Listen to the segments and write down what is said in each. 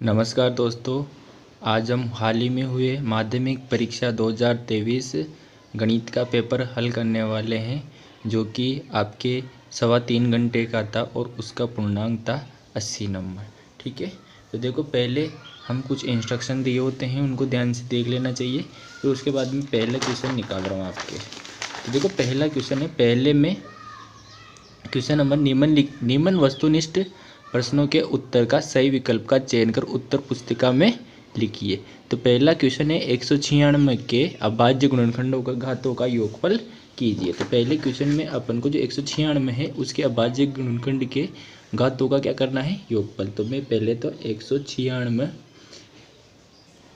नमस्कार दोस्तों। आज हम हाल ही में हुए माध्यमिक परीक्षा 2023 गणित का पेपर हल करने वाले हैं, जो कि आपके 3.25 घंटे का था और उसका पूर्णांक था 80 नंबर। ठीक है, तो देखो पहले हम कुछ इंस्ट्रक्शन दिए होते हैं, उनको ध्यान से देख लेना चाहिए। फिर उसके बाद में पहला क्वेश्चन निकाल रहा हूँ आपके। तो देखो पहला क्वेश्चन है, पहले में क्वेश्चन नंबर निम्न वस्तुनिष्ठ प्रश्नों के उत्तर का सही विकल्प का चयन कर उत्तर पुस्तिका में लिखिए। तो पहला क्वेश्चन है 196 के अभाज्य गुणनखंडों का घातों का योगफल कीजिए। तो पहले क्वेश्चन में अपन को जो 196 है उसके अभाज्य गुणनखंड के घातों का क्या करना है, योगफल। तो मैं पहले तो 196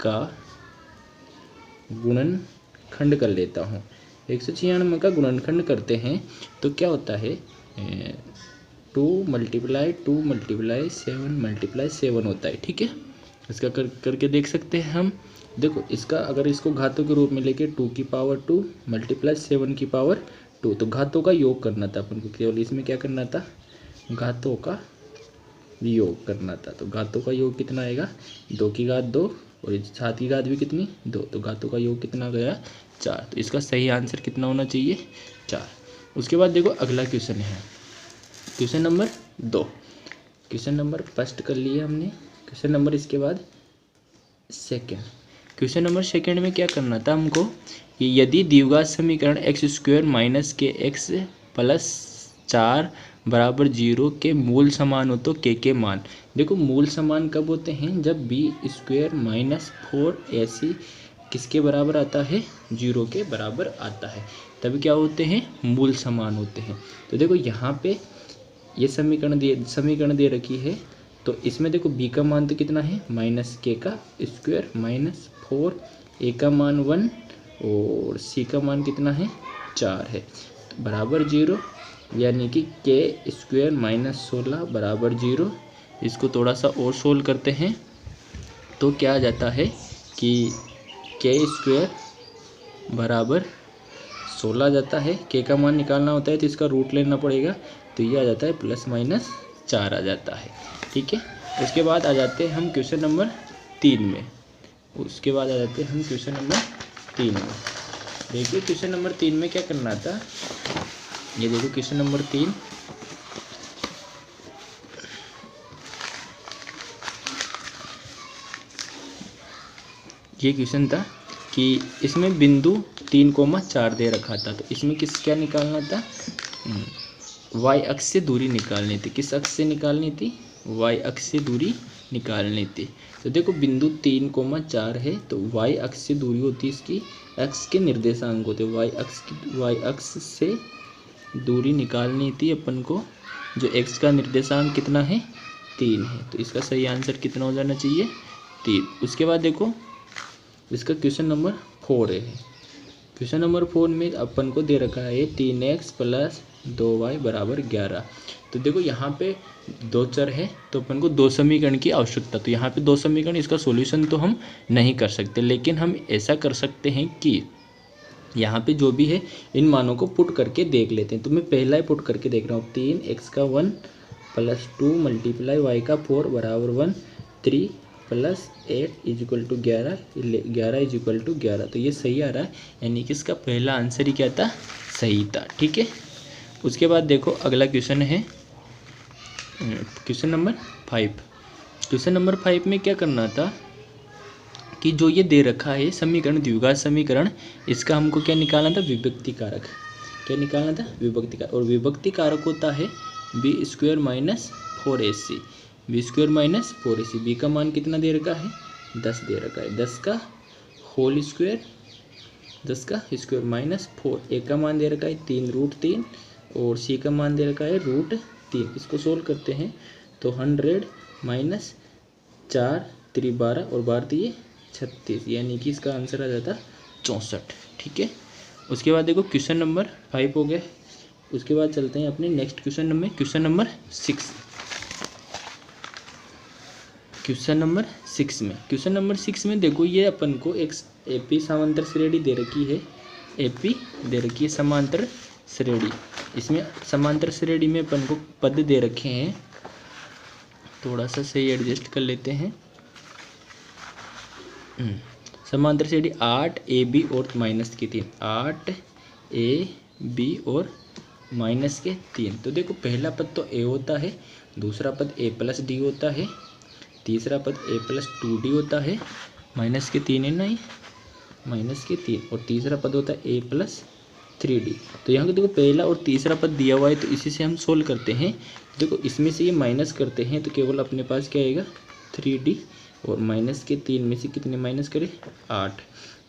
का गुणनखंड कर लेता हूँ। 196 का गुणनखंड करते हैं तो क्या होता है, 2 × 7 होता है। ठीक है, इसका करके देख सकते हैं हम। देखो इसका अगर इसको घातों के रूप में लेके 2 की पावर 2 × 7 की पावर 2, तो घातों का योग करना था अपन को। केवल इसमें क्या करना था, घातों का योग करना था। तो घातों का योग कितना आएगा, 2 की घात 2 और 7 की घात भी कितनी, 2। तो घातों का योग कितना गया, 4। तो इसका सही आंसर कितना होना चाहिए, 4। उसके बाद देखो अगला क्वेश्चन है question number 2। Question number first कर लिया हमने। क्वेश्चन नंबर इसके बाद सेकंड। क्वेश्चन नंबर सेकंड में क्या करना था हमको, कि यदि द्विघात समीकरण x² - kx + 4 = 0 के मूल समान हो तो के मान। देखो मूल समान कब होते हैं, जब b² - 4ac किसके बराबर आता है, 0 के बराबर आता है, तब क्या होते हैं, मूल समान होते हैं। तो देखो यहाँ पे ये समीकरण दे रखी है, तो इसमें देखो b का मान तो कितना है, -k² - 4, a का मान 1 और c का मान कितना है, 4 है, तो बराबर 0, यानी कि k² - 16 बराबर 0। इसको थोड़ा सा और सोल्व करते हैं तो क्या आ जाता है कि k² बराबर 16 जाता है। k का मान निकालना होता है तो इसका रूट लेना पड़ेगा, तो ये आ जाता है +-4 आ जाता है। ठीक है, उसके बाद आ जाते हैं हम क्वेश्चन नंबर 3 में। उसके बाद आ जाते हैं हम क्वेश्चन नंबर 3 में। देखिए क्वेश्चन नंबर 3 में क्या करना था, ये देखो क्वेश्चन नंबर 3। ये क्वेश्चन था कि इसमें बिंदु 3,4 दे रखा था, तो इसमें क्या निकालना था, y अक्ष से दूरी निकालनी थी। किस अक्ष से निकालनी थी, y अक्ष से दूरी निकालनी थी। तो देखो बिंदु 3,4 है, तो y अक्ष से दूरी होती है, इसकी x के निर्देशांक होते y अक्ष से दूरी निकालनी थी अपन को, जो x का निर्देशांक कितना है, 3 है। तो इसका सही आंसर कितना हो जाना चाहिए, 3। उसके बाद देखो इसका क्वेश्चन नंबर 4 है। क्वेश्चन नंबर 4 में अपन को दे रखा है 3x + 2y = 11। तो देखो यहाँ पे 2 चर है, तो अपन को 2 समीकरण की आवश्यकता। तो यहाँ पे 2 समीकरण, इसका सॉल्यूशन तो हम नहीं कर सकते, लेकिन हम ऐसा कर सकते हैं कि यहाँ पे जो भी है इन मानों को पुट करके देख लेते हैं। तो मैं पहला ही पुट करके देख रहा हूँ, 3x का 1 + 2 × y का 4 = 1, 3 + 8 = 11, 11 = 11। तो ये सही आ रहा है, यानी कि इसका पहला आंसर ही क्या था, सही था। ठीक है, उसके बाद देखो अगला क्वेश्चन है क्वेश्चन नंबर 5। क्वेश्चन नंबर 5 में क्या करना था कि जो ये दे रखा है समीकरण, द्विघात समीकरण, इसका हमको क्या निकालना था, विभक्ति कारक। क्या निकालना था, विभक्ति कारक। और विभक्ति कारक होता है b² - 4ac, b² - 4ac। b का मान कितना दे रखा है, 10 दे रखा है, 10 का होल स्क्वायर, 10 का स्क्वायर -4। a का मान दे रखा है 3√3 और c का मान दे रखा है √3। इसको सोल्व करते हैं तो 100 - 4 × 12 और 12 दिए 36, यानी कि इसका आंसर आ जाता 64। ठीक है, उसके बाद देखो क्वेश्चन नंबर 5 हो गया। उसके बाद चलते हैं अपने नेक्स्ट क्वेश्चन में, क्वेश्चन नंबर 6। क्वेश्चन नंबर 6 में, क्वेश्चन नंबर 6 में देखो ये अपन को एक एपी समांतर श्रेणी दे रखी है, एपी दे रखी है समांतर श्रेणी। इसमें समांतर श्रेणी में अपन को पद दे रखे हैं, थोड़ा सा सही एडजस्ट कर लेते हैं। समांतर सी डी 8 ए बी और माइनस के 3, 8 ए बी और माइनस के 3। तो देखो पहला पद तो ए होता है, दूसरा पद ए प्लस डी होता है, तीसरा पद ए प्लस 2 डी होता है, माइनस के 3 है ना, ये माइनस के 3, और तीसरा पद होता है ए प्लस 3D। तो यहाँ को देखो पहला और तीसरा पद दिया हुआ है, तो इसी से हम सोल्व करते हैं। देखो इसमें से ये माइनस करते हैं तो केवल अपने पास क्या आएगा 3D, और माइनस के 3 में से कितने माइनस करें 8,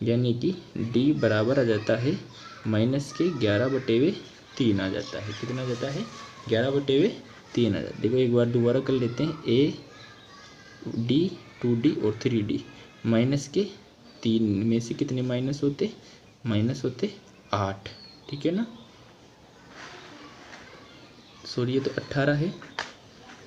यानी कि D बराबर आ जाता है माइनस के 11/3 आ जाता है। कितना आ जाता है 11/3 आ जाता है। देखो एक बार दोबारा कर लेते हैं, A D 2D और 3D, माइनस के 3 में से कितने माइनस होते 8, ठीक है ना। सॉरी ये तो 18 है,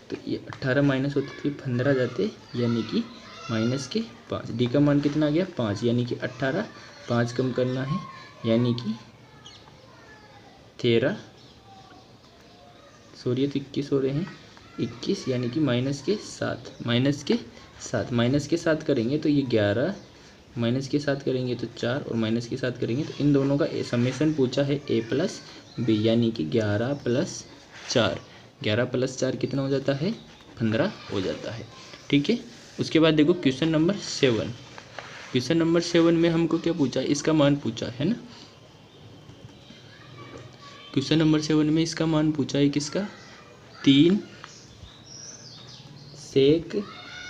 तो ये 18 माइनस होते थे 15 जाते, यानी कि माइनस के 5। डी का मान कितना आ गया 5, यानी कि 18, 5 कम करना है, यानी कि 13, सॉरी ये तो 21 हो रहे हैं, 21, यानी कि माइनस के 7, माइनस के 7 करेंगे तो ये 11, माइनस के 7 करेंगे तो 4, और माइनस के 7 करेंगे तो इन दोनों का समेशन पूछा है a प्लस बी, यानी कि 11 प्लस 4, 11 प्लस 4 कितना हो जाता है 15 हो जाता है, ठीक है। उसके बाद देखो क्वेश्चन नंबर 7, क्वेश्चन नंबर 7 में हमको क्या पूछा है, इसका मान पूछा है ना। क्वेश्चन नंबर 7 में इसका मान पूछा है किसका, 3 सेक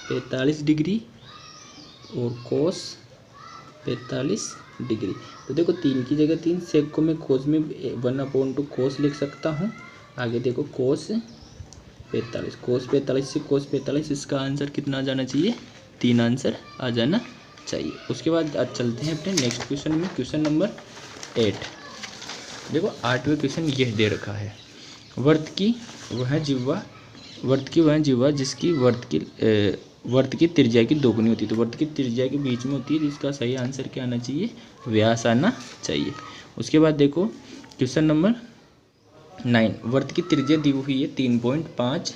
45 डिग्री और कोस 45 डिग्री। तो देखो 3 की जगह 3, सेक को मैं कोस में 1/2 कोस लिख सकता हूँ। आगे देखो कोस 45 से कोस 45, इसका आंसर कितना आ जाना चाहिए 3 आंसर आ जाना चाहिए। उसके बाद आज चलते हैं अपने नेक्स्ट क्वेश्चन में, क्वेश्चन नंबर 8। देखो 8वें क्वेश्चन यह दे रखा है, वर्त की वह जिह्वा जिसकी वर्त की त्रिज्या की दोगुनी होती है। तो वर्त की त्रिज्या के बीच में होती है, जिसका सही आंसर क्या आना चाहिए व्यास आना चाहिए। उसके बाद देखो क्वेश्चन नंबर 9, वर्त की त्रिज्या दी हुई है 3.5,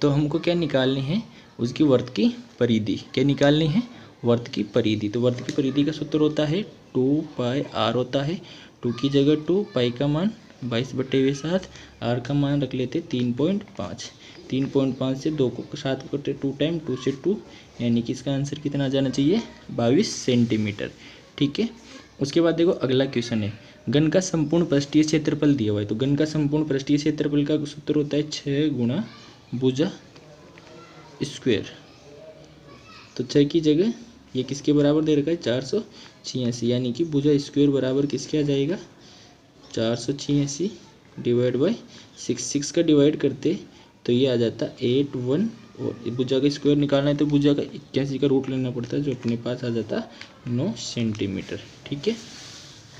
तो हमको क्या निकालनी है उसकी वर्त की परिधि, क्या निकालनी है वर्त की परिधि। तो वर्त की परिधि का सूत्र होता है 2πr होता है, 2 की जगह 2, पाई का मान 22/7, आर का मान रख लेते 3.5, 3.5 से 2 को 7 को करते 2 टाइम, 2 से 2, यानी कि इसका आंसर कितना आ जाना चाहिए 22 सेंटीमीटर, ठीक है। उसके बाद देखो अगला क्वेश्चन है, घन का संपूर्ण पृष्ठीय क्षेत्रफल दिया हुआ है। तो घन का संपूर्ण पृष्ठीय क्षेत्रफल का सूत्र होता है 6 गुणा भुजा स्क्वायर। तो 6 की जगह ये किसके बराबर दे रखा है 486, यानी कि भुजा स्क्वायर बराबर किसके आ जाएगा 486 डिवाइड बाई 6 का डिवाइड करते तो ये आ जाता 81, और भुजा का स्क्वायर निकालना है तो भुजा का 81 का रूट लेना पड़ता है, जो अपने पास आ जाता 9 सेंटीमीटर, ठीक है।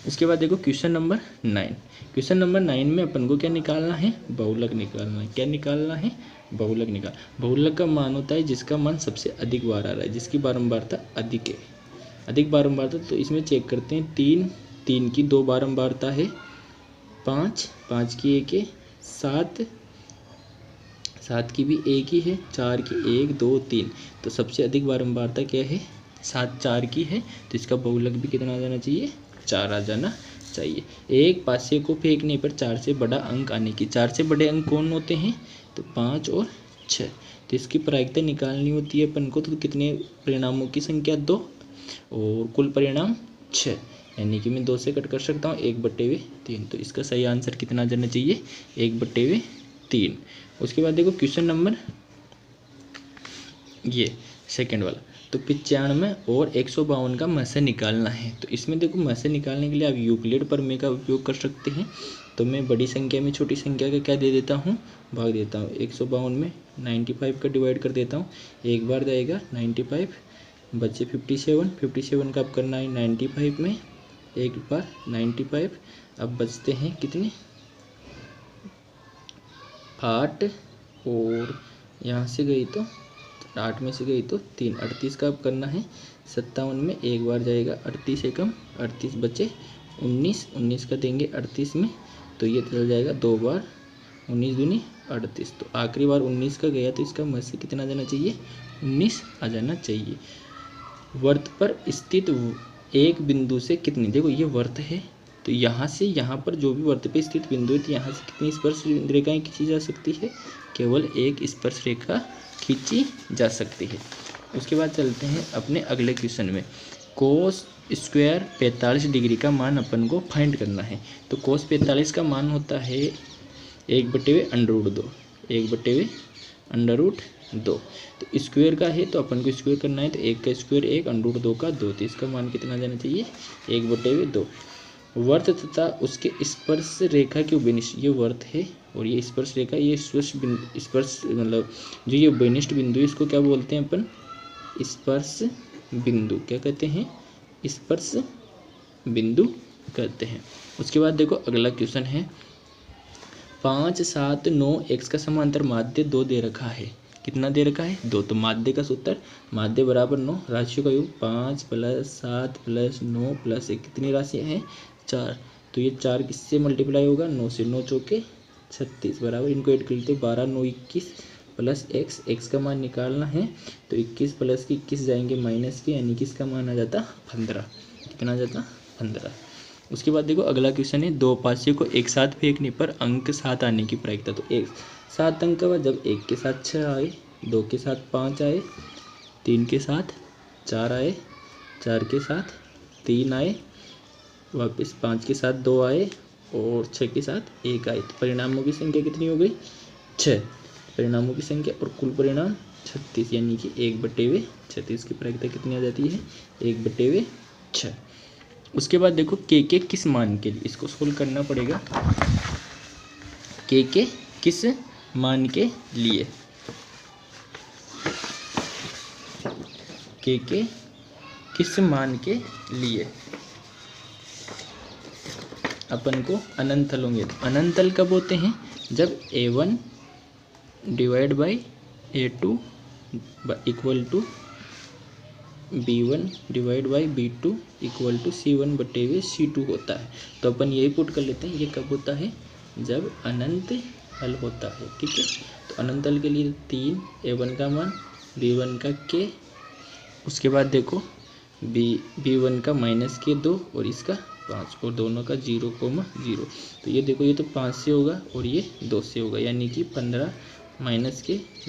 उसके बाद देखो क्वेश्चन नंबर 9, क्वेश्चन नंबर 9 में अपन को क्या निकालना है बहुलक निकालना है। क्या निकालना है बहुलक बहुलक का मान होता है जिसका मान सबसे अधिक बार आ रहा है, जिसकी बारंबारता अधिक है, अधिक बारंबारता। तो इसमें चेक करते हैं 3 की 2 बारंबारता है, 5 की 1 है, 7 की भी 1 ही है, 4 की 1 2 3, तो सबसे अधिक बारंबारता क्या है 7 4 की है, तो इसका बहुलक भी कितना आ जाना चाहिए 4 आ जाना चाहिए। एक पासे को फेंकने पर 4 से बड़ा अंक आने की, 4 से बड़े अंक कौन होते हैं तो 5 और 6, तो इसकी प्रायिकता निकालनी होती है अपन को। तो कितने परिणामों की संख्या 2 और कुल परिणाम 6, यानी कि मैं 2 से कट कर सकता हूँ 1/3, तो इसका सही आंसर कितना आ जाना चाहिए 1/3। उसके बाद देखो क्वेश्चन नंबर ये सेकेंड वाला, तो 95 और 152 का मसे निकालना है। तो इसमें देखो मसे निकालने के लिए आप यूक्लिड प्रमेय का उपयोग कर सकते हैं। तो मैं बड़ी संख्या में छोटी संख्या का क्या दे देता हूँ भाग देता हूँ, 152 में 95 का डिवाइड कर देता हूँ, एक बार जाएगा 95, बचे 57 का अब करना है 95 में एक बार 95, अब बचते हैं कितने 8, और यहाँ से गई तो 8 में से गई तो 3, 38 का अब करना है 57 में एक बार जाएगा 38 से कम 38, बचे 19 का देंगे 38 में, तो ये चल जाएगा 2 बार 19 दूनी 38, तो आखिरी बार 19 का गया, तो इसका मत से कितना आ जाना चाहिए 19 आ जाना चाहिए। वर्त पर स्थित एक बिंदु से कितनी, देखो ये वर्त है तो यहाँ से यहाँ पर जो भी वर्त पे स्थित बिंदु है तो यहाँ से कितनी स्पर्श रेखाएं खींची जा सकती है, केवल एक स्पर्श रेखा खींची जा सकती है। उसके बाद चलते हैं अपने अगले क्वेश्चन में। कोस स्क्वायर 45 डिग्री का मान अपन को फाइंड करना है। तो कोस 45 का मान होता है 1/√2, 1/√2। तो स्क्वायर का है तो अपन को स्क्वायर करना है, तो 1 का स्क्वायर 1, √2 का 2, तो इसका मान कितना जाना चाहिए 1/2। वर्त तथा उसके स्पर्श रेखा के विनिष्ट, ये वर्त है और ये स्पर्श रेखा, ये स्पर्श मतलब जो ये विनिष्ट बिंदु है इसको क्या बोलते हैं अपन, स्पर्श बिंदु। क्या कहते हैं, स्पर्श बिंदु कहते हैं। उसके बाद देखो अगला क्वेश्चन है 5, 7, 9 x का समांतर माध्य 2 दे रखा है। कितना दे रखा है 2, तो माध्य का सूत्र माध्य बराबर 9, राशियों का योग 5 + 7 + 9 + 1, कितनी राशि है 4। तो ये 4 किससे मल्टीप्लाई होगा 9 से, 9 चौके 36 बराबर, इनको ऐड कर लेते 12, 9, 21 प्लस x का मान निकालना है तो 21 + 21 जाएंगे माइनस के, यानी कि इसका मान आ जाता 15। कितना आ जाता 15। उसके बाद देखो अगला क्वेश्चन है 2 पासियों को एक साथ फेंकने पर अंक 7 आने की प्रायिकता। तो 7 अंक का जब 1 के साथ 6 आए, 2 के साथ 5 आए, 3 के साथ 4 आए, 4 के साथ 3 आए, वापस 5 के साथ 2 आए और 6 के साथ 1 आए। तो परिणामों की संख्या कितनी हो गई 6, परिणामों की संख्या और कुल परिणाम 36, यानी कि 1/36 की प्रायिकता कितनी आ जाती है 1/6। उसके बाद देखो के किस मान के लिए, इसको सोल्व करना पड़ेगा। के किस मान के लिए, के किस मान के लिए अपन को अनंत तल होंगे। अनंत तल कब होते हैं, जब A1 / A2 = B1 / B2 = C1/C2 होता है। तो अपन यही पुट कर लेते हैं, ये कब होता है जब अनंत हल होता है। ठीक है, तो अनंत हल के लिए 3, A1 का मान, B1 का K, उसके बाद देखो B1 का -2 और इसका 5 और दोनों का 0,0। तो ये देखो ये तो 5 से होगा और ये 2 से होगा, यानी कि 15 -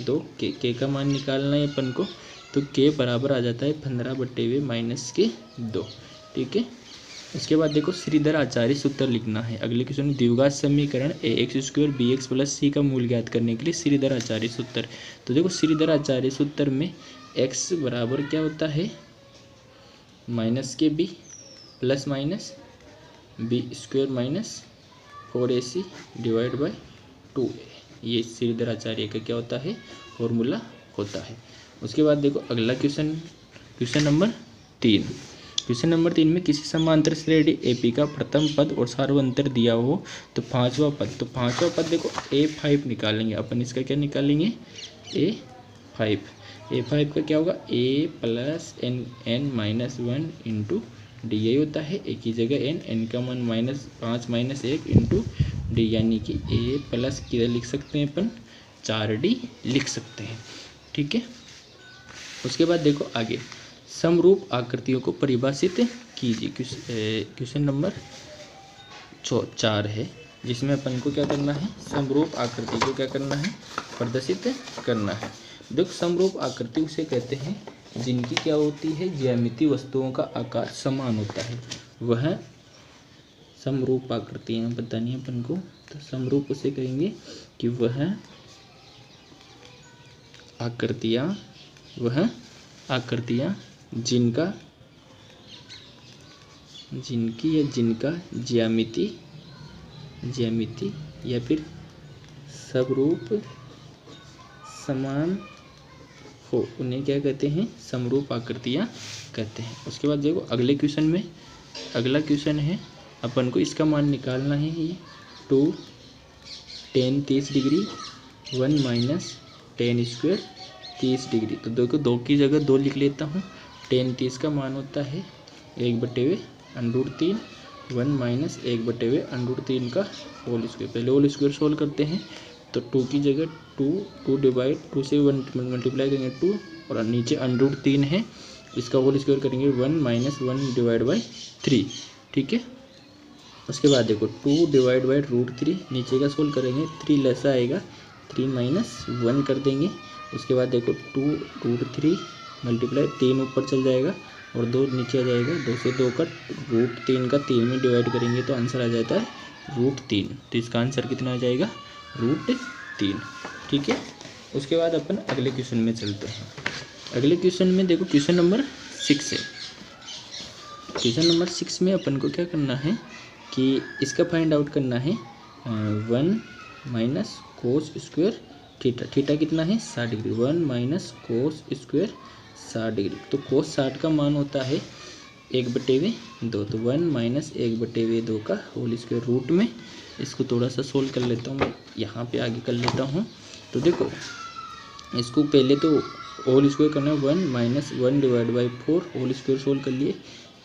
2 के का मान निकालना है अपन को। तो के बराबर आ जाता है 15/- 2। ठीक है, उसके बाद देखो श्रीधर आचार्य सूत्र लिखना है। अगले क्वेश्चन में द्विघात समीकरण ax² bx + c का मूल ज्ञात करने के लिए श्रीधर आचार्य सूत्र। तो देखो श्रीधर आचार्य सूत्र में x बराबर क्या होता है -kb + b² - 4ac / 2a, ये श्रीधर आचार्य का क्या होता है फॉर्मूला होता है। उसके बाद देखो अगला क्वेश्चन नंबर 3। क्वेश्चन नंबर 3 में किसी समांतर श्रेणी AP का प्रथम पद और सार्वंतर दिया हो तो पांचवा पद। तो पांचवा पद देखो A5 निकालेंगे अपन, इसका क्या निकालेंगे A5 का क्या होगा A + n-1 × d, यही होता है A की जगह n का मान -5 - 1 × d, यानी कि A प्लस किधर लिख सकते हैं अपन 4d लिख सकते हैं। ठीक है, उसके बाद देखो आगे समरूप आकृतियों को परिभाषित कीजिए। क्वेश्चन नंबर 4 है, जिसमें अपन को क्या करना है समरूप आकृति को क्या करना है प्रदर्शित करना है। देखो समरूप आकृति उसे कहते हैं जिनकी क्या होती है ज्यामितीय वस्तुओं का आकार समान होता है, वह समरूप आकृतियाँ बतानी है अपन को। तो समरूप उसे कहेंगे कि वह आकृतियाँ जिनका ज्यामिति या फिर समरूप समान हो, उन्हें क्या कहते हैं समरूप आकृतियाँ कहते हैं। उसके बाद देखो अगले क्वेश्चन में अगला क्वेश्चन है अपन को इसका मान निकालना है, ये 2 tan 30 डिग्री 1 - tan² 30 डिग्री। तो देखो 2 की जगह 2 लिख लेता हूँ। tan 30 का मान होता है 1/√3 1 - 1/√3 का होल स्क्वायर। पहले होल स्क्वायर सोल्व करते हैं, तो 2 की जगह 2 से 1 मल्टीप्लाई करेंगे 2 और नीचे √3 है इसका होल स्क्वायर करेंगे 1 माइनस 1 डिवाइड बाई 3, ठीक है। उसके बाद देखो 2 डिवाइड बाई √3, नीचे का सोल्व करेंगे 3 लेसा आएगा, 3 माइनस 1 कर देंगे। उसके बाद देखो 2 √3 मल्टीप्लाई 3 ऊपर चल जाएगा और 2 नीचे आ जाएगा, 2 से 2 कट, √3 का 3 में डिवाइड करेंगे तो आंसर आ जाता है √3। तो इसका आंसर कितना आ जाएगा √3, ठीक है। उसके बाद अपन अगले क्वेश्चन में चलते हैं। अगले क्वेश्चन में देखो क्वेश्चन नंबर 6 है। क्वेश्चन नंबर 6 में अपन को क्या करना है कि इसका फाइंड आउट करना है 1 minus cos square theta, theta कितना है 60 degree, 1 minus cos square 60 degree. तो कोस 60 का मान होता है 1/2, तो 1 माइनस 1/2 का होल स्क्वायर रूट में। इसको थोड़ा सा सोल्व कर लेता हूँ मैं, यहाँ पे आगे कर लेता हूँ। तो देखो इसको पहले तो होल स्क्वायर करना है 1 minus 1 divide by 4, whole square solve कर लिए,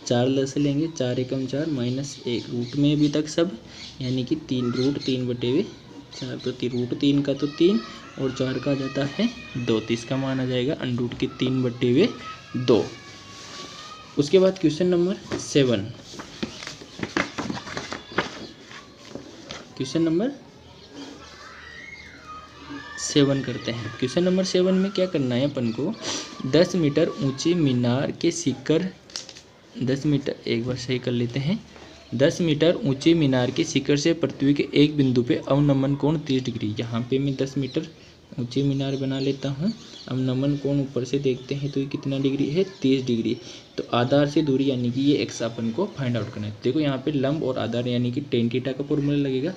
4 लस लेंगे, 4 एकम 4 माइनस 1, रूट में अभी तक सब, यानी कि 3 √3/4, तो √3 का तो 3 और 4 का आ जाता है 2, तो इसका मान आ जाएगा √3/2। उसके बाद क्वेश्चन नंबर 7, क्वेश्चन नंबर 7 करते हैं। क्वेश्चन नंबर 7 में क्या करना है अपन को, 10 मीटर ऊंचे मीनार के शिखर, 10 मीटर, एक बार सही कर लेते हैं, 10 मीटर ऊंचे मीनार के शिखर से पृथ्वी के एक बिंदु पे अवनमन कोण 30 डिग्री। यहाँ पे मैं 10 मीटर ऊंचे मीनार बना लेता हूँ। अवनमन कोण ऊपर से देखते हैं तो ये कितना डिग्री है 30 डिग्री। तो आधार से दूरी यानी कि ये एक्स अपन को फाइंड आउट करना है। देखो यहाँ पे लंब और आधार यानी कि टेन थीटा का फॉर्मूला लगेगा,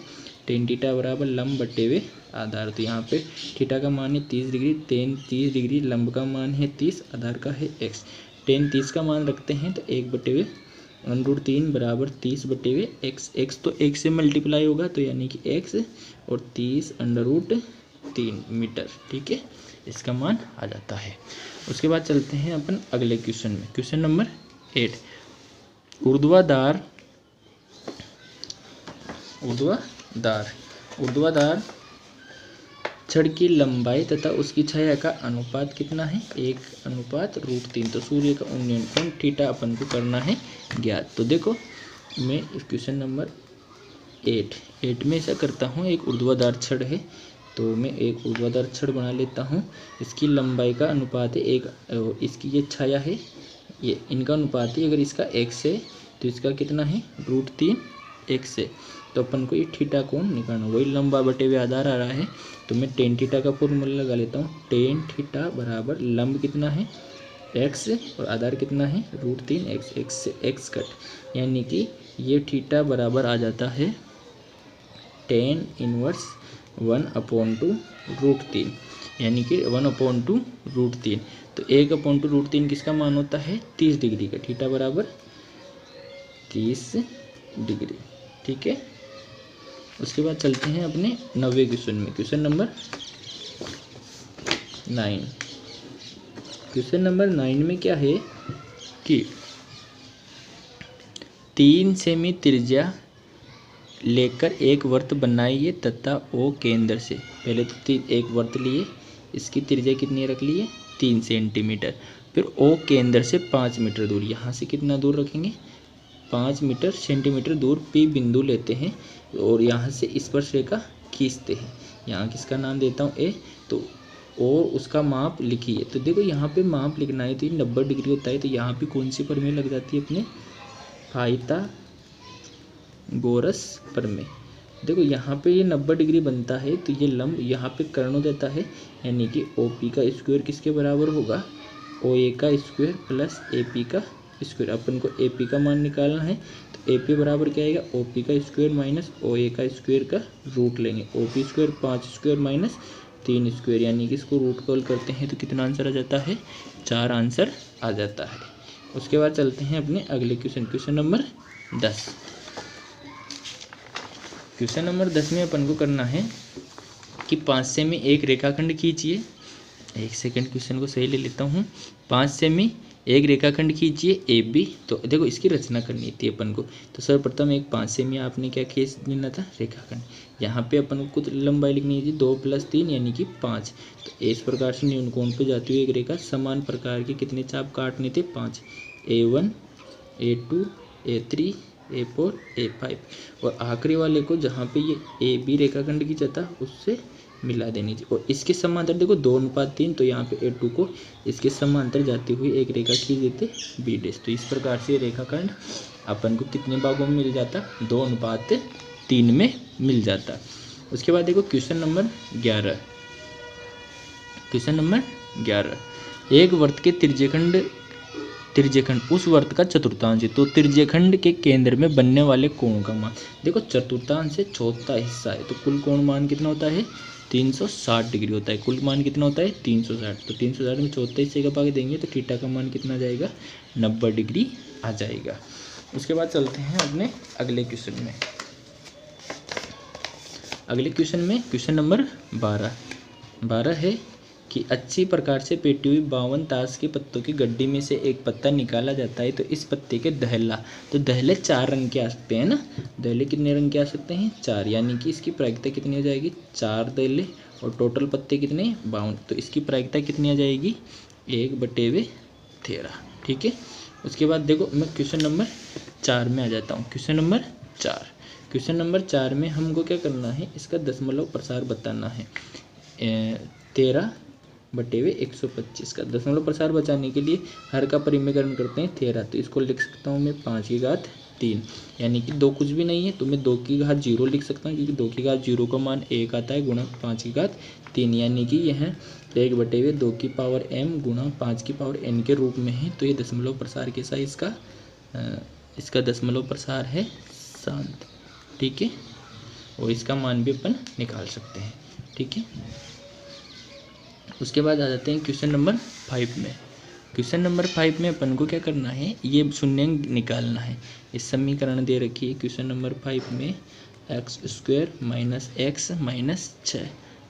टेन थीटा बराबर लंब बटे हुए आधार। तो यहाँ पे थीटा का मान है 30 डिग्री, टेन 30 डिग्री, लंब का मान है 30, आधार का है एक्स। टेन 30 का मान रखते हैं तो 1/3 बराबर 30/, एक्स, एक्स तो 1 से मल्टीप्लाई होगा तो यानी कि एक्स और 30√3 मीटर, ठीक है, इसका मान आ जाता है। उसके बाद चलते हैं अपन अगले क्वेश्चन में। क्वेश्चन नंबर 8, ऊर्ध्वाधर छड़ की लंबाई तथा उसकी छाया का अनुपात कितना है, 1:√3। तो सूर्य का उन्नयन कोण थीटा अपन को करना है ज्ञात। तो देखो मैं क्वेश्चन नंबर 8 में ऐसा करता हूँ, एक ऊर्ध्वाधर छड़ है तो मैं एक ऊर्ध्वाधर छड़ बना लेता हूँ। इसकी लंबाई का अनुपात है 1, इसकी ये छाया है, ये इनका अनुपात है, अगर इसका x है तो इसका कितना है √3 x है। तो अपन को ये थीटा कोण निकालना, वही लंबा बटे हुए आधार आ रहा है तो मैं टेन थीटा का फॉर्मूला लगा लेता हूँ। टेन थीटा बराबर लंब कितना है x और आधार कितना है √3 x, x से x कट, यानी कि ये थीटा बराबर आ जाता है tan 1/2 √3, यानी कि 1/2 √3। तो 1/2 √3 किसका मान होता है 30 डिग्री का, थीटा बराबर 30 डिग्री, ठीक है। उसके बाद चलते हैं अपने 9वें क्वेश्चन में। क्वेश्चन नंबर 9, क्वेश्चन नंबर 9 में क्या है कि 3 सेमी त्रिज्या लेकर एक वृत्त बनाइए तथा ओ केंद्र से, पहले तो एक वृत्त लिए, इसकी त्रिज्या कितनी रख लिए 3 सेंटीमीटर, फिर ओ केंद्र से 5 मीटर दूर, यहाँ से कितना दूर रखेंगे 5 सेंटीमीटर दूर पी बिंदु लेते हैं और यहाँ से स्पर्शरेखा खींचते हैं। यहाँ किसका नाम देता हूँ ए, तो और उसका माप लिखिए। तो देखो यहाँ पे माप लिखना है तो ये 90 डिग्री होता है, तो यहाँ पे कौन सी प्रमेय लग जाती है अपने पाइथागोरस प्रमेय। देखो यहाँ पे ये 90 डिग्री बनता है तो ये लंब यहाँ पे कर्ण देता है, यानी कि ओ पी का स्क्वायर किसके बराबर होगा ओ ए का स्क्वायर प्लस ए पी का स्क्वायर। अपन को ए पी का मान निकालना है तो ए पी बराबर क्या आएगा ओ पी का स्क्वायर माइनस ओ ए का स्क्वायर का रूट लेंगे, O P square 5 square minus 3 square, यानी कि इसको रूट कॉल करते हैं तो कितना आंसर आ जाता है 4 आंसर आ जाता है। उसके बाद चलते हैं अपने अगले question, question number 10। Question number 10 में अपन को करना है कि 5 सेमी एक रेखाखंड खींचिए। एक सेकंड क्वेश्चन को सही ले लेता हूँ। 5 सेमी एक रेखाखंड खींचिए ए बी। तो देखो इसकी रचना करनी थी अपन को, तो सर्वप्रथम एक 5 सेमी आपने क्या खींच लेना था रेखाखंड। यहाँ पे अपन को कुछ लंबाई लिखनी थी 2 + 3 यानी कि 5। तो इस प्रकार से न्यून कोण पे जाती हुई एक रेखा समान प्रकार के कितने चाप काटने थे 5, A1 A2 A3 A4 A5, और आखिरी वाले को जहाँ पे ये ए बी रेखाखंड खींचा था उससे मिला देनी चाहिए। और इसके समांतर देखो 2:3, तो यहाँ पे A2 को इसके समांतर जाती हुई एक रेखा खींच देते B डैश। तो इस प्रकार से रेखाखंड अपन को कितने भागों में मिल जाता, 2:3 में मिल जाता। उसके बाद देखो क्वेश्चन नंबर 11। क्वेश्चन नंबर 11, एक वर्त के त्रिज्यखंड उस वर्त का चतुर्थांश है, तो त्रिज्यखंड के केंद्र में बनने वाले कोण का मान। देखो चतुर्थांश से चौथा हिस्सा है, तो कुल कोण मान कितना होता है 360 डिग्री होता है। कुल मान कितना होता है 360, तो 360 में चौथा हिस्से का भाग देंगे तो थीटा का मान कितना आ जाएगा 90 डिग्री आ जाएगा। उसके बाद चलते हैं अपने अगले क्वेश्चन में। अगले क्वेश्चन में क्वेश्चन नंबर 12 है कि अच्छी प्रकार से पेटी हुई 52 ताश के पत्तों की गड्डी में से एक पत्ता निकाला जाता है, तो इस पत्ते के दहला, तो दहले 4 रंग के आ सकते हैं ना। दहले कितने रंग के आ सकते हैं 4, यानी कि इसकी प्रायिकता कितनी हो जाएगी 4 दहले, और टोटल पत्ते कितने 52, तो इसकी प्रायिकता कितनी आ जाएगी 1/13। ठीक है। उसके बाद देखो मैं क्वेश्चन नंबर 4 में आ जाता हूँ। क्वेश्चन नंबर 4 में हमको क्या करना है, इसका दशमलव प्रसार बताना है। 13/125 का दशमलव प्रसार बचाने के लिए हर का परिमेयकरण करते हैं 13, तो इसको लिख सकता हूँ मैं 5/3, यानी कि 2 कुछ भी नहीं है तो मैं 2/0 लिख सकता हूँ, क्योंकि 2/0 का मान 1 आता है गुणा 5/3, यानी कि यह 1/2m गुणा 5n के रूप में है। तो ये दशमलव प्रसार कैसा है इसका दशमलव प्रसार है 7। ठीक है, और इसका मान भी अपन निकाल सकते हैं। ठीक है। उसके बाद आ जाते हैं क्वेश्चन नंबर 5 में। क्वेश्चन नंबर 5 में अपन को क्या करना है, ये शून्य निकालना है। इस समीकरण दे रखी है क्वेश्चन नंबर 5 में, x² - x - 6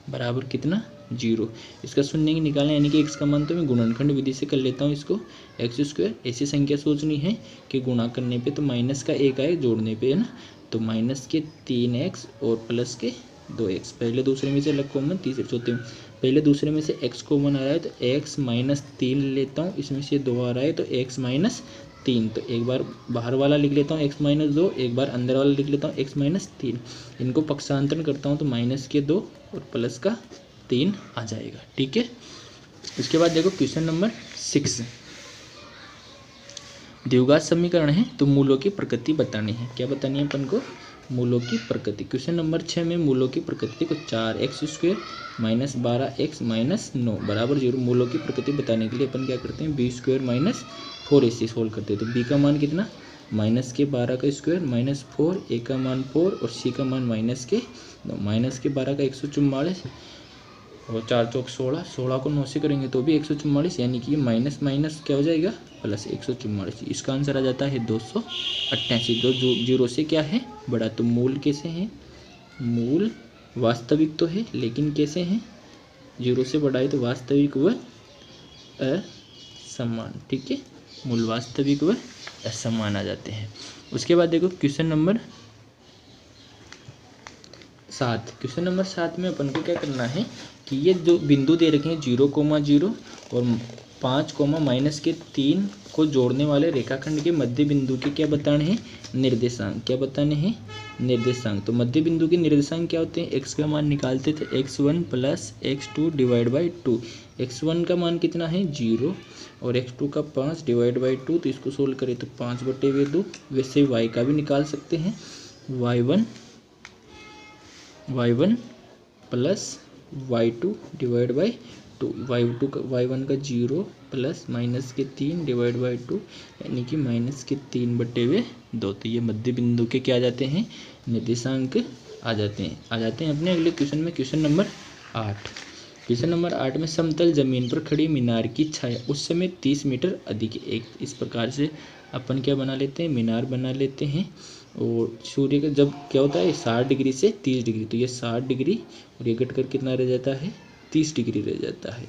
बराबर कितना 0। इसका शून्य निकालना, यानी कि x का मान तो मैं गुणनखंड विधि से कर लेता हूँ इसको। x², ऐसी संख्या सोचनी है कि गुणा करने पे तो माइनस का 1 आए, जोड़ने पे है ना, तो माइनस के 3x और प्लस के 2x। पहले दूसरे में से अलग कॉमन, तीसरे चौथे में पहले दूसरे में से x कॉमन आ रहा है तो x - 3 लेता हूँ, इसमें से 2 आ रहा है तो x - 3, तो एक बार बाहर वाला लिख लेता हूँ x - 2, एक बार अंदर वाला लिख लेता हूँ x - 3। इनको पक्षांतरण करता हूँ तो माइनस के 2 और प्लस का 3 आ जाएगा। ठीक है। उसके बाद देखो क्वेश्चन नंबर 6, द्विघात समीकरण है, तो मूलों की प्रकृति बतानी है। क्या बतानी है अपन को, मूलों की प्रकृति। क्वेश्चन नंबर 6 में मूलों की प्रकृति को 4x² - 12x - 9 बराबर 0 मूलों की प्रकृति बताने के लिए अपन क्या करते हैं b² - 4 ऐसे सोल्व करते हैं। तो b का मान कितना -12 का स्क्वायर -4, a का मान 4 और c का मान -12 का 144 और 4 चौक 16, 16 को 9 से करेंगे तो भी 144, यानी कि माइनस माइनस क्या हो जाएगा प्लस 144। इसका आंसर आ जाता है 288। जो 0 से क्या है बड़ा, तो मूल कैसे हैं, मूल वास्तविक तो है लेकिन कैसे हैं 0 से बड़ा है, तो वास्तविक व असमान। ठीक है, मूल वास्तविक व असमान आ जाते हैं। उसके बाद देखो क्वेश्चन नंबर 7। क्वेश्चन नंबर 7 में अपन को क्या करना है कि ये जो बिंदु दे रखे हैं 0,0 और 5,-3 को जोड़ने वाले रेखाखंड के मध्य बिंदु के क्या बताने हैं निर्देशांक। क्या बताने हैं निर्देशांक। तो मध्य बिंदु के निर्देशांक क्या होते हैं, x का मान निकालते थे x1 + x2 / 2। x1 का मान कितना है 0 और x2 का 5 / 2, तो इसको सोल्व करें तो 5/2। वैसे y का भी निकाल सकते हैं, y1 + y2 / 2। y1 का 0 प्लस माइनस के 3 / 2, यानी कि -3/2। तो ये मध्य बिंदु के क्या आ जाते हैं निर्देशांक आ जाते हैं अपने अगले क्वेश्चन में। Question number 8। क्वेश्चन नंबर 8 में समतल जमीन पर खड़ी मीनार की छाया उस समय 30 मीटर अधिक है। इस प्रकार से अपन क्या बना लेते हैं मीनार बना लेते हैं। और सूर्य का जब क्या होता है 60 डिग्री से 30 डिग्री, तो ये 60 डिग्री और ये घटकर कितना रह जाता है 30 डिग्री रह जाता है।